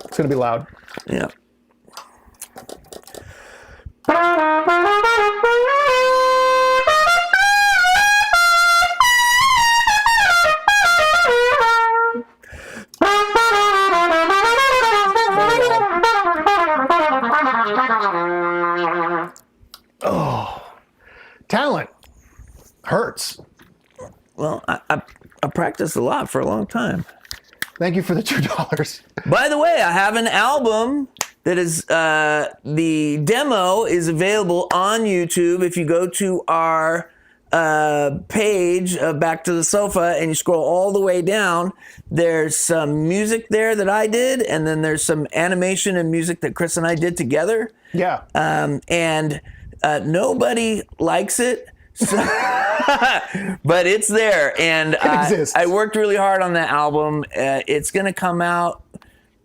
it's going to be loud. Yeah. Oh, talent hurts. Well, I practiced a lot for a long time. Thank you for the $2. By the way, I have an album that is, the demo is available on YouTube. If you go to our page, Back to the Sofa, and you scroll all the way down, there's some music there that I did, and then there's some animation and music that Chris and I did together. Yeah. And nobody likes it. So but it's there, and I worked really hard on that album. It's going to come out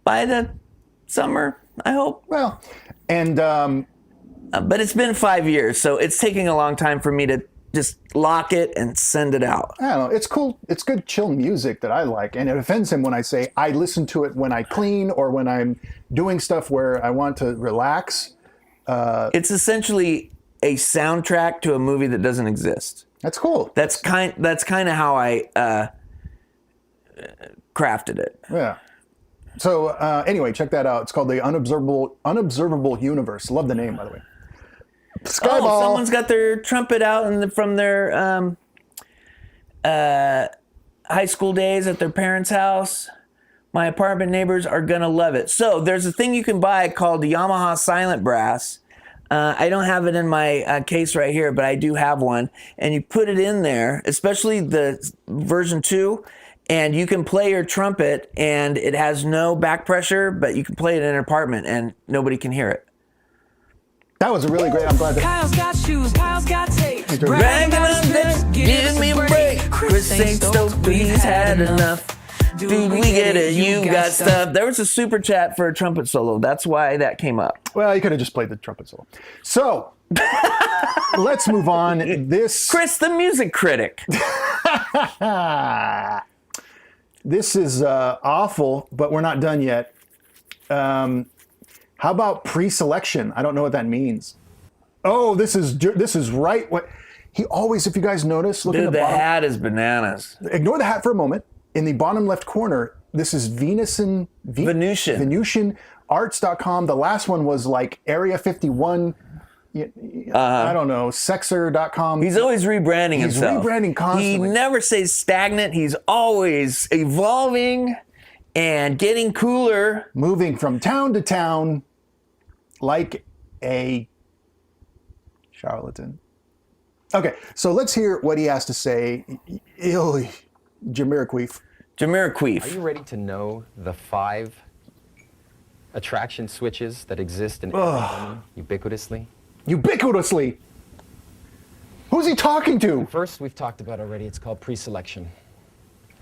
by the summer, I hope. Well, and but it's been 5 years, so it's taking a long time for me to just lock it and send it out. I don't know. It's cool. It's good, chill music that I like, and it offends him when I say I listen to it when I clean or when I'm doing stuff where I want to relax. It's essentially a soundtrack to a movie that doesn't exist. That's cool. That's kind of how I crafted it. Yeah. So anyway, check that out. It's called the Unobservable Universe. Love the name, by the way. Skyball. Oh, someone's got their trumpet out from their high school days at their parents' house. My apartment neighbors are gonna love it. So there's a thing you can buy called the Yamaha Silent Brass. I don't have it in my case right here, but I do have one. And you put it in there, especially the version 2, and you can play your trumpet, and it has no back pressure, but you can play it in an apartment, and nobody can hear it. That was a really great. I'm glad that. Kyle's got shoes, Kyle's got tape. Bragging on them, give me a break. Chris ain't stoked, but he's had enough. Dude, we get it. You got stuff. There was a super chat for a trumpet solo. That's why that came up. Well, you could have just played the trumpet solo. So, let's move on. Chris, the music critic. This is awful, but we're not done yet. How about pre-selection? I don't know what that means. Oh, this is right. What he always, if you guys notice, look at the bottom. Hat is bananas. Ignore the hat for a moment. In the bottom left corner, this is Venusian Arts.com. The last one was like Area 51. I don't know, Sexer.com. He's always rebranding himself. He's rebranding constantly. He never stays stagnant. He's always evolving and getting cooler. Moving from town to town like a charlatan. Okay, so let's hear what he has to say. Jamiroquai. Are you ready to know the 5 attraction switches that exist in every woman ubiquitously? Ubiquitously? Who's he talking to? First, we've talked about already, it's called pre-selection.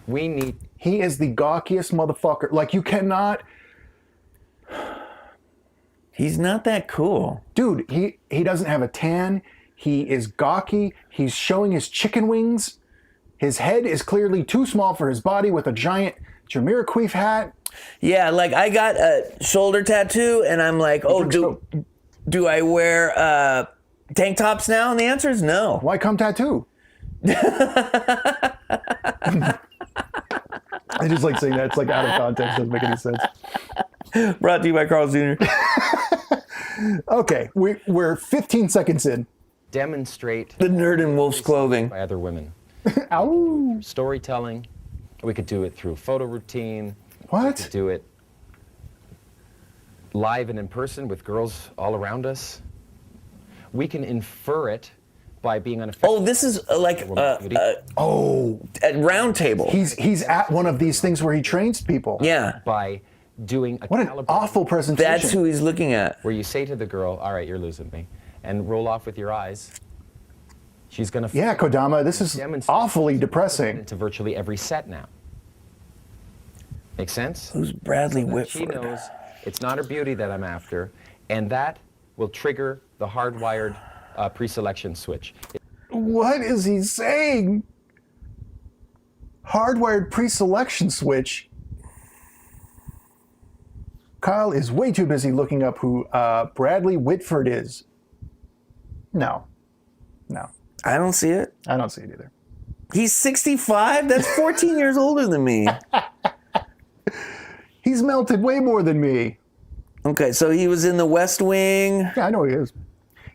He is the gawkiest motherfucker. Like, you cannot... He's not that cool. Dude, he doesn't have a tan. He is gawky. He's showing his chicken wings. His head is clearly too small for his body with a giant Jamiroquai hat. Yeah, like I got a shoulder tattoo and I'm like, oh, Do I wear tank tops now? And the answer is no. Why come tattoo? I just like saying that. It's like out of context. Doesn't make any sense. Brought to you by Carl's Jr. Okay, we're 15 seconds in. Demonstrate the nerd in wolf's clothing by other women. Ow. Storytelling. We could do it through photo routine. What? We could do it live and in person with girls all around us. We can infer it by being unaffected. Oh, this is like at round table. He's at one of these things where he trains people. Yeah. By doing a what an awful presentation. That's who he's looking at. Where you say to the girl, all right, you're losing me, and roll off with your eyes. She's going to... Yeah, Kodama, this is awfully depressing. ...into virtually every set now. Make sense? Who's Bradley Whitford? She knows it's not her beauty that I'm after, and that will trigger the hardwired pre-selection switch. What is he saying? Hardwired pre-selection switch? Kyle is way too busy looking up who Bradley Whitford is. No. I don't see it. I don't see it either. He's 65? That's 14 years older than me. He's melted way more than me. Okay, so he was in The West Wing. Yeah, I know he is.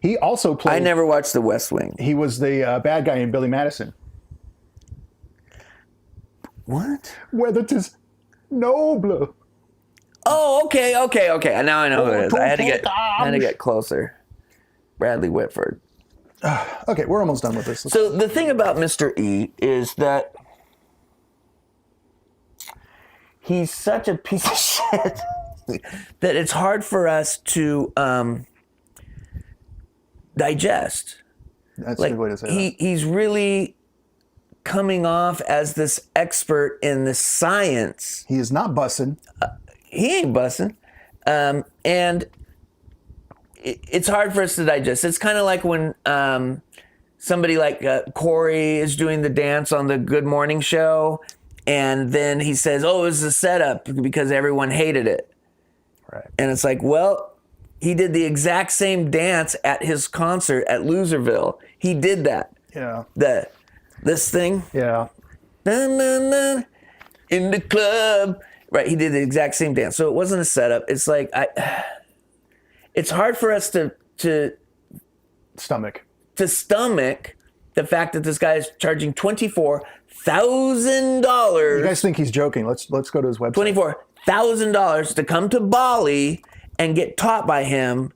He also played... I never watched The West Wing. He was the bad guy in Billy Madison. What? Whether 'tis noble. Oh, okay. Now I know who it is. I had to get closer. Bradley Whitford. Okay, we're almost done with this. So the thing about Mr. E is that he's such a piece of shit that it's hard for us to digest. That's a good way to say that. He's really coming off as this expert in the science. He is not bussing. He ain't bussing. And it's hard for us to digest. It's kind of like when somebody like Corey is doing the dance on the Good Morning Show, and then he says, oh, it was a setup because everyone hated it. Right. And it's like, well, he did the exact same dance at his concert at Loserville. He did that. Yeah. This thing. Yeah. Dun, dun, dun, in the club. Right, he did the exact same dance. So it wasn't a setup. It's like, it's hard for us to stomach the fact that this guy is charging $24,000. You guys think he's joking? Let's go to his website. $24,000 to come to Bali and get taught by him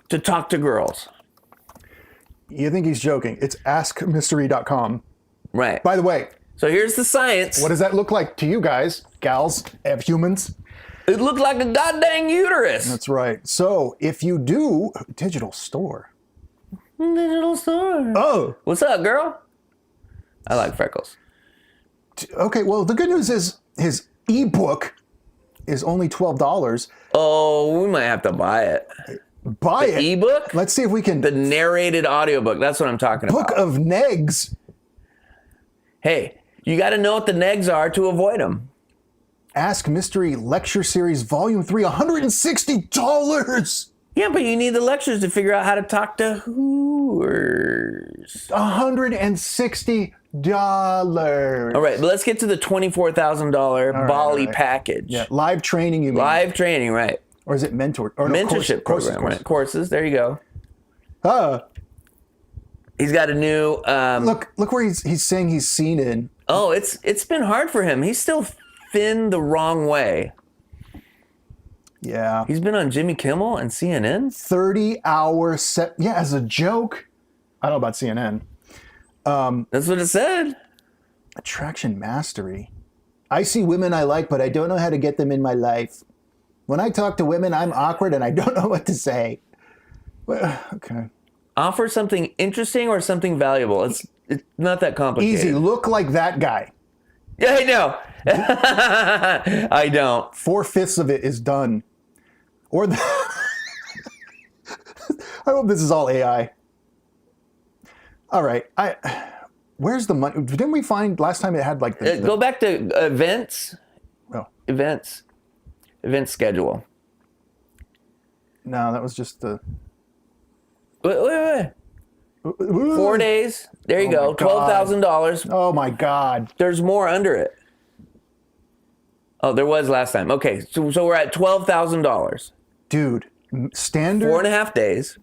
to talk to girls. You think he's joking? It's askmystery.com. Right. By the way. So here's the science. What does that look like to you guys, gals, humans? It looked like a goddamn uterus. That's right. So if you do digital store. Oh. What's up, girl? I like freckles. Okay, well, the good news is his ebook is only $12. Oh, we might have to buy it. Buy it? Ebook? Let's see if we can. The narrated audiobook. That's what I'm talking about. Book of Negs. Hey, you got to know what the negs are to avoid them. Ask Mystery Lecture Series Volume 3, $160. Yeah, but you need the lectures to figure out how to talk to whores. $160. All right, but let's get to the $24,000 Bali package. Yeah, live training, you mean? Live training, right. Or is it mentor? Or mentorship program, right? Courses, there you go. He's got a new... Look where he's saying he's seen in. Oh, it's been hard for him. He's still thin the wrong way. Yeah. He's been on Jimmy Kimmel and CNN. 30-hour set. Yeah, as a joke. I don't know about CNN. That's what it said. Attraction mastery. I see women I like, but I don't know how to get them in my life. When I talk to women, I'm awkward and I don't know what to say. Well, okay. Offer something interesting or something valuable. It's not that complicated. Easy. Look like that guy. Yeah, I know. I don't. 4/5 of it is done. Or the I hope this is all AI. All right. Where's the money? Didn't we find last time it had like the go back to events? Oh. Event schedule. No, that was just the... Wait. 4 days. There you go. $12,000. Oh my God. There's more under it. Oh, there was last time. Okay, so we're at $12,000. Dude, standard. 4.5 days.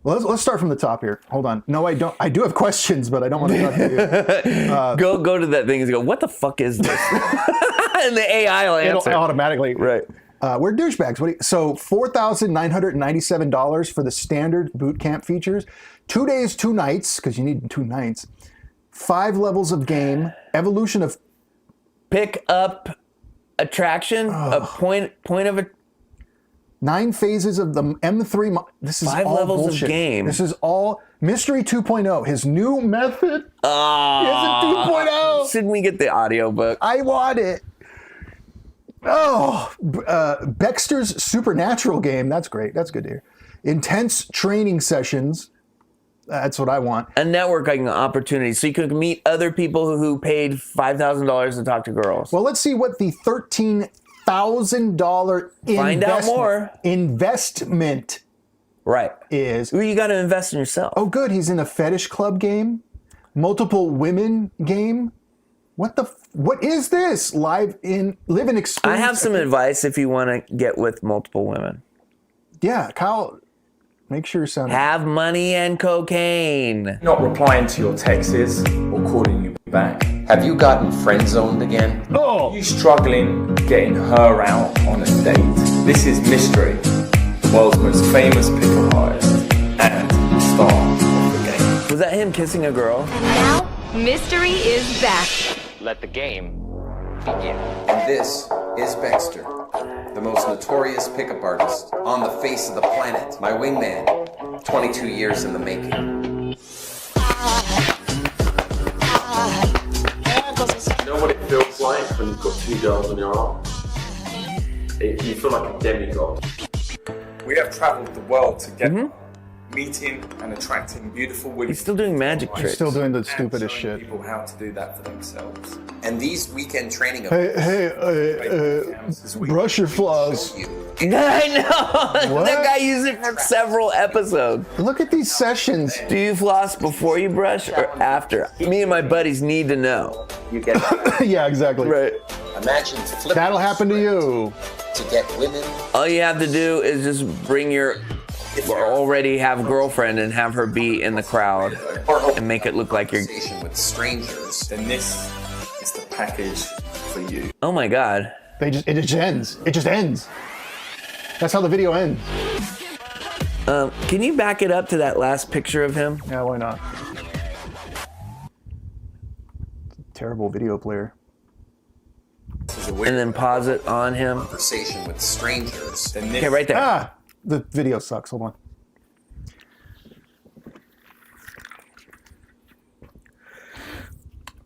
Well, let's start from the top here. Hold on. No, I don't. I do have questions, but I don't want to talk to you. Go to that thing and go, what the fuck is this? And the AI will answer. It'll automatically. Right. We're douchebags. So $4,997 for the standard boot camp features. 2 days, 2 nights, because you need 2 nights. 5 levels of game. Evolution of... Pick up attraction. A point of a... 9 phases of the M3. This is 5 all levels bullshit. of game. This is all Mystery 2.0. His new method. Is a 2.0. Shouldn't we get the audiobook? I want it. Oh, Baxter's Supernatural game. That's great. That's good to hear. Intense training sessions. That's what I want. A networking opportunity, so you could meet other people who paid $5,000 to talk to girls. Well, let's see what the $13,000 Find out more. Investment right is. Well, you got to invest in yourself. Oh, good. He's in a fetish club game, multiple women game. What is this? Live in experience. I have some advice if you want to get with multiple women. Yeah, Kyle, make sure you're sounding. Have money and cocaine. Not replying to your texts or calling you back. Have you gotten friend zoned again? Oh! You struggling getting her out on a date? This is Mystery, the world's most famous pickup artist and star of the game. Was that him kissing a girl? And now, Mystery is back. Let the game begin. And this is Baxter, the most notorious pickup artist on the face of the planet. My wingman, 22 years in the making. You know what it feels like when you've got 2 girls on your arm? You feel like a demigod. We have traveled the world together, meeting and attracting beautiful women. He's still doing magic tricks. He's still doing the stupidest shit. People how to do that for themselves. And these weekend training Hey, brush your flaws. I know. What? That guy used it for several episodes. Look at these sessions. Do you floss before you brush or after? Me and my buddies need to know. You get Yeah, exactly. Right. Imagine flipping That'll happen to you. to get women. All you have to do is just bring your already have girlfriend and have her be in the crowd and make it look like you're. With strangers. Then this is the package for you. Oh my God. It just ends. It just ends. That's how the video ends. Can you back it up to that last picture of him? Yeah, why not? Terrible video player. And then pause it on him. Conversation with strangers. Okay, right there. Ah, the video sucks. Hold on.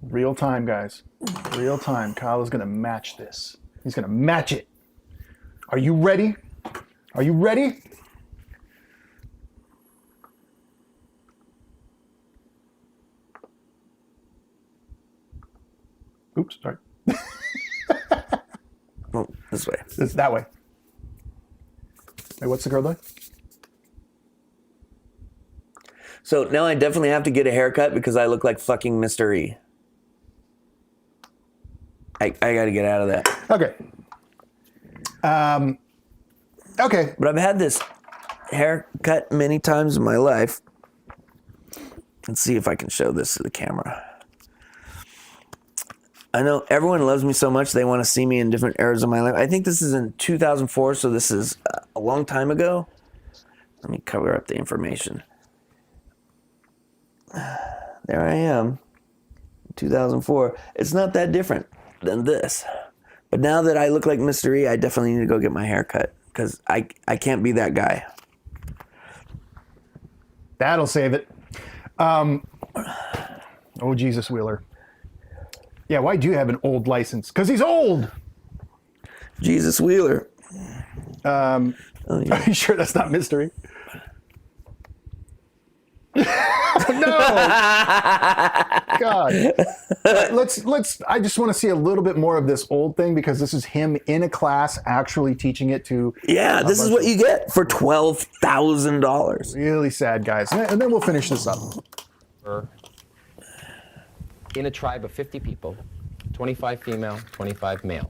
Real time, guys. Real time. Kyle is gonna match this. He's gonna match it. Are you ready? Are you ready? Oops, sorry. Well, this way. It's that way. Wait, what's the girl doing? So now I definitely have to get a haircut because I look like fucking Mr. E. I gotta get out of that. Okay. Okay. But I've had this haircut many times in my life. Let's see if I can show this to the camera. I know everyone loves me so much they want to see me in different eras of my life. I think this is in 2004, so this is a long time ago. Let me cover up the information. There I am, 2004. It's not that different than this. But now that I look like Mr. E, I definitely need to go get my hair cut because I can't be that guy. That'll save it. Oh, Jesus Wheeler. Yeah, why do you have an old license? Because he's old. Jesus Wheeler. Are you sure that's not mystery? No. God. Let's. I just want to see a little bit more of this old thing because this is him in a class actually teaching it to. Yeah, this is what you get for $12,000. Really sad, guys. And then we'll finish this up. In a tribe of 50 people, 25 female, 25 male.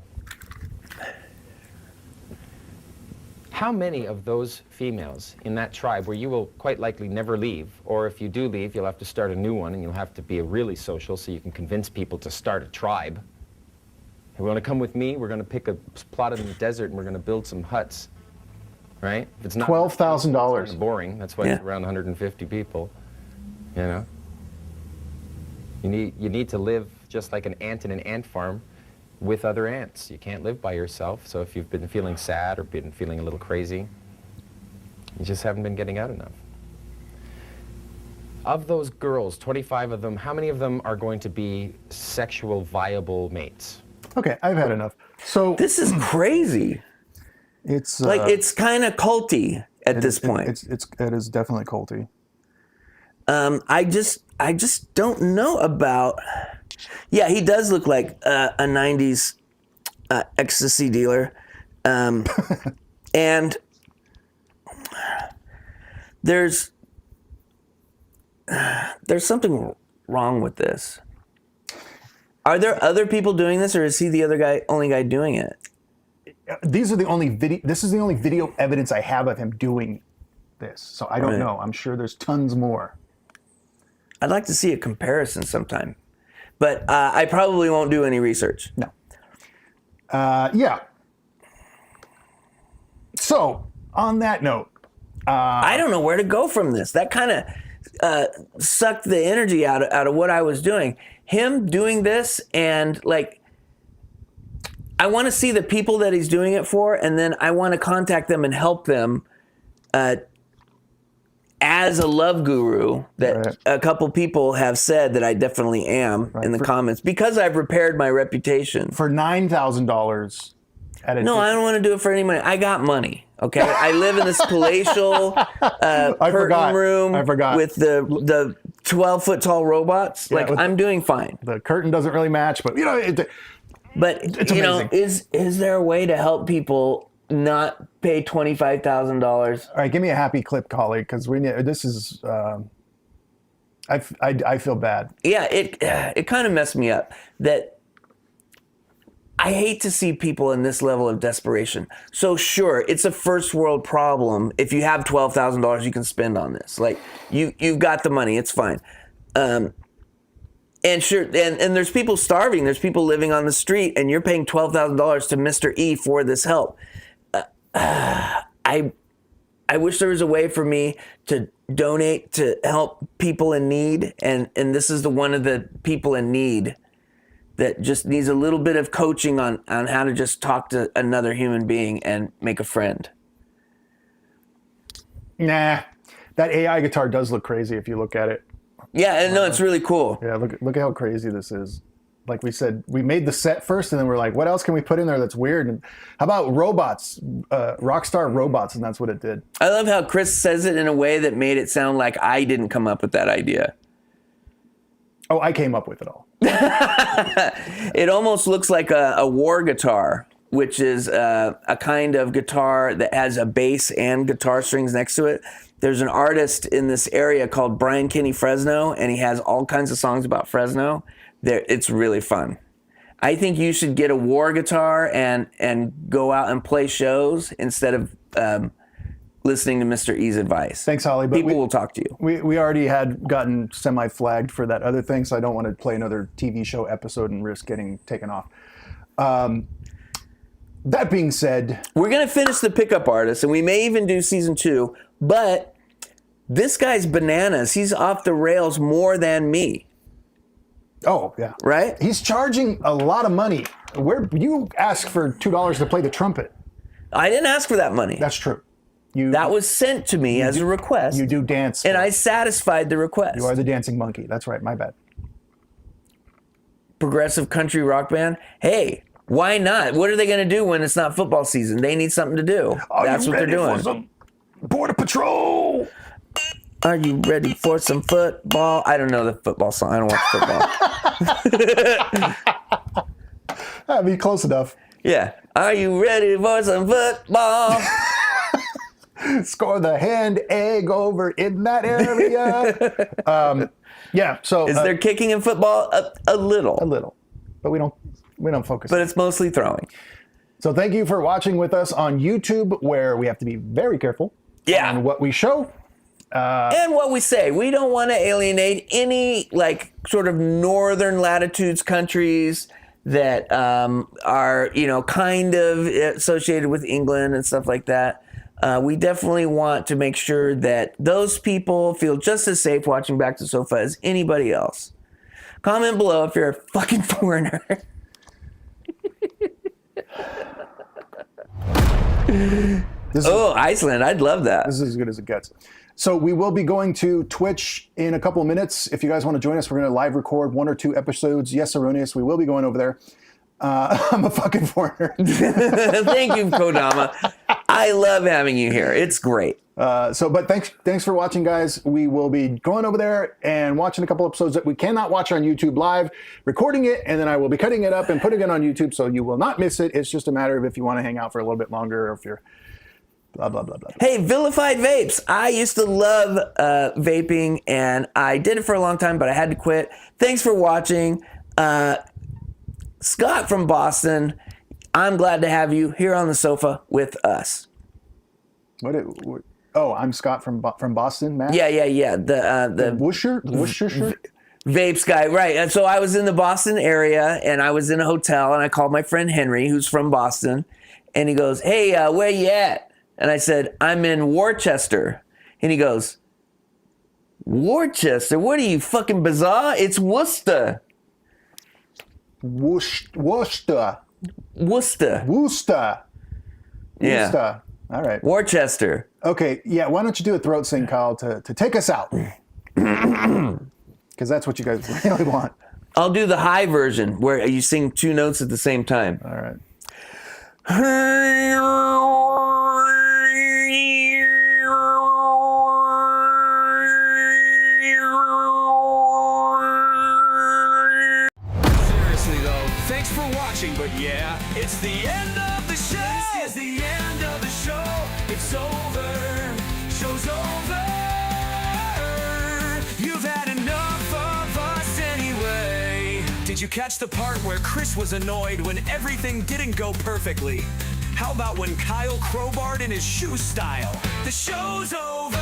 How many of those females in that tribe where you will quite likely never leave, or if you do leave, you'll have to start a new one and you'll have to be really social so you can convince people to start a tribe. You want to come with me? We're going to pick a plot in the desert and we're going to build some huts, right? If it's not $12,000. It's boring. That's why it's around 150 people, you know? You need to live just like an ant in an ant farm with other ants. You can't live by yourself, so if you've been feeling sad or been feeling a little crazy, you just haven't been getting out enough. Of those girls, 25 of them, how many of them are going to be sexual viable mates? Okay, I've had enough. So this is crazy. It's like it's kind of culty at this point. It is definitely culty. I just don't know about. Yeah, he does look like a '90s ecstasy dealer, and there's something wrong with this. Are there other people doing this, or is he the only guy doing it? These are the only video. This is the only video evidence I have of him doing this. So I don't know. I'm sure there's tons more. I'd like to see a comparison sometime, but I probably won't do any research. No. Yeah. So on that note, I don't know where to go from this. That kind of sucked the energy out of what I was doing. Him doing this, and like, I want to see the people that he's doing it for, and then I want to contact them and help them as a love guru that a couple people have said that I definitely am in the comments, because I've repaired my reputation. For $9,000 at a No, I don't want to do it for any money. I got money. Okay, I live in this palatial curtain room with the 12-foot tall robots. Yeah, like, I'm doing fine. The curtain doesn't really match, but you know, it's you know, amazing. is there a way to help people not pay $25,000? All right, give me a happy clip, colleague, because we need. This is. I feel bad. Yeah, it kind of messed me up that. I hate to see people in this level of desperation. So sure, it's a first world problem. If you have $12,000 you can spend on this, like you've got the money, it's fine. And sure, and there's people starving. There's people living on the street, and you're paying $12,000 to Mr. E for this help. I wish there was a way for me to donate to help people in need, and this is one of the people in need that just needs a little bit of coaching on how to just talk to another human being and make a friend. Nah, that AI guitar does look crazy if you look at it. Yeah, and no, it's really cool. Yeah, look at how crazy this is. Like we said, we made the set first, and then we're like, what else can we put in there that's weird? And how about robots, Rockstar robots? And that's what it did. I love how Chris says it in a way that made it sound like I didn't come up with that idea. Oh, I came up with it all. It almost looks like a war guitar, which is a kind of guitar that has a bass and guitar strings next to it. There's an artist in this area called Brian Kenny Fresno, and he has all kinds of songs about Fresno. It's really fun. I think you should get a war guitar and go out and play shows instead of listening to Mr. E's advice. Thanks, Holly. But people will talk to you. We already had gotten semi-flagged for that other thing, so I don't want to play another TV show episode and risk getting taken off. That being said, we're going to finish the Pickup Artist, and we may even do season 2, but this guy's bananas. He's off the rails more than me. Oh, yeah. Right? He's charging a lot of money. You asked for $2 to play the trumpet. I didn't ask for that money. That's true. That was sent to me as a request. You do dance. And I satisfied the request. You are the dancing monkey. That's right. My bad. Progressive country rock band. Hey, why not? What are they going to do when it's not football season? They need something to do. That's what they're doing. For some Border Patrol. Are you ready for some football? I don't know the football song. I don't watch football. I mean, close enough. Yeah. Are you ready for some football? Score the hand egg over in that area. Yeah. So is there kicking in football? A little. A little, but we don't focus. But it's mostly throwing. So thank you for watching with us on YouTube, where we have to be very careful. Yeah. On what we show. And what we say. We don't want to alienate any like sort of northern latitudes countries that are, you know, kind of associated with England and stuff like that. We definitely want to make sure that those people feel just as safe watching Back to Sofa as anybody else. Comment below if you're a fucking foreigner. Iceland. I'd love that. This is as good as it gets. So we will be going to Twitch in a couple of minutes. If you guys want to join us, we're going to live record 1 or 2 episodes. Yes, Erroneous. We will be going over there. I'm a fucking foreigner. Thank you, Kodama. I love having you here. It's great. But thanks for watching, guys. We will be going over there and watching a couple episodes that we cannot watch on YouTube live, recording it, and then I will be cutting it up and putting it on YouTube, so you will not miss it. It's just a matter of if you want to hang out for a little bit longer, or if you're blah, blah, blah, blah. Hey, vilified vapes. I used to love vaping, and I did it for a long time, but I had to quit. Thanks for watching. Scott from Boston, I'm glad to have you here on the sofa with us. I'm Scott from Boston, Matt? Yeah. The Worcester shirt? Vapes guy, right. And so I was in the Boston area, and I was in a hotel, and I called my friend Henry, who's from Boston, and he goes, hey, where you at? And I said, I'm in Worcester. And he goes, Worcester? What are you, fucking bizarre? It's Worcester. Worcester. Yeah. All right. Worcester. Okay, yeah, why don't you do a throat sing, Kyle, to take us out? Because that's what you guys really want. I'll do the high version, where you sing 2 notes at the same time. All right. Seriously though, thanks for watching, but yeah, it's the end of the show. This is the end of the show. It's over. Show's over. You've had enough of us anyway. Did you catch the part where Chris was annoyed when everything didn't go perfectly? How about when Kyle crowbarred in his shoe style? The show's over.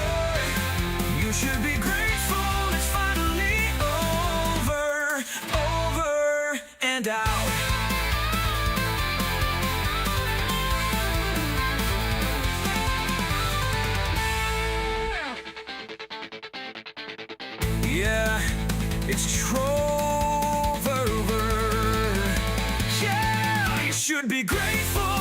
You should be grateful it's finally over. Over and out. Yeah, it's Trover. Yeah, you should be grateful.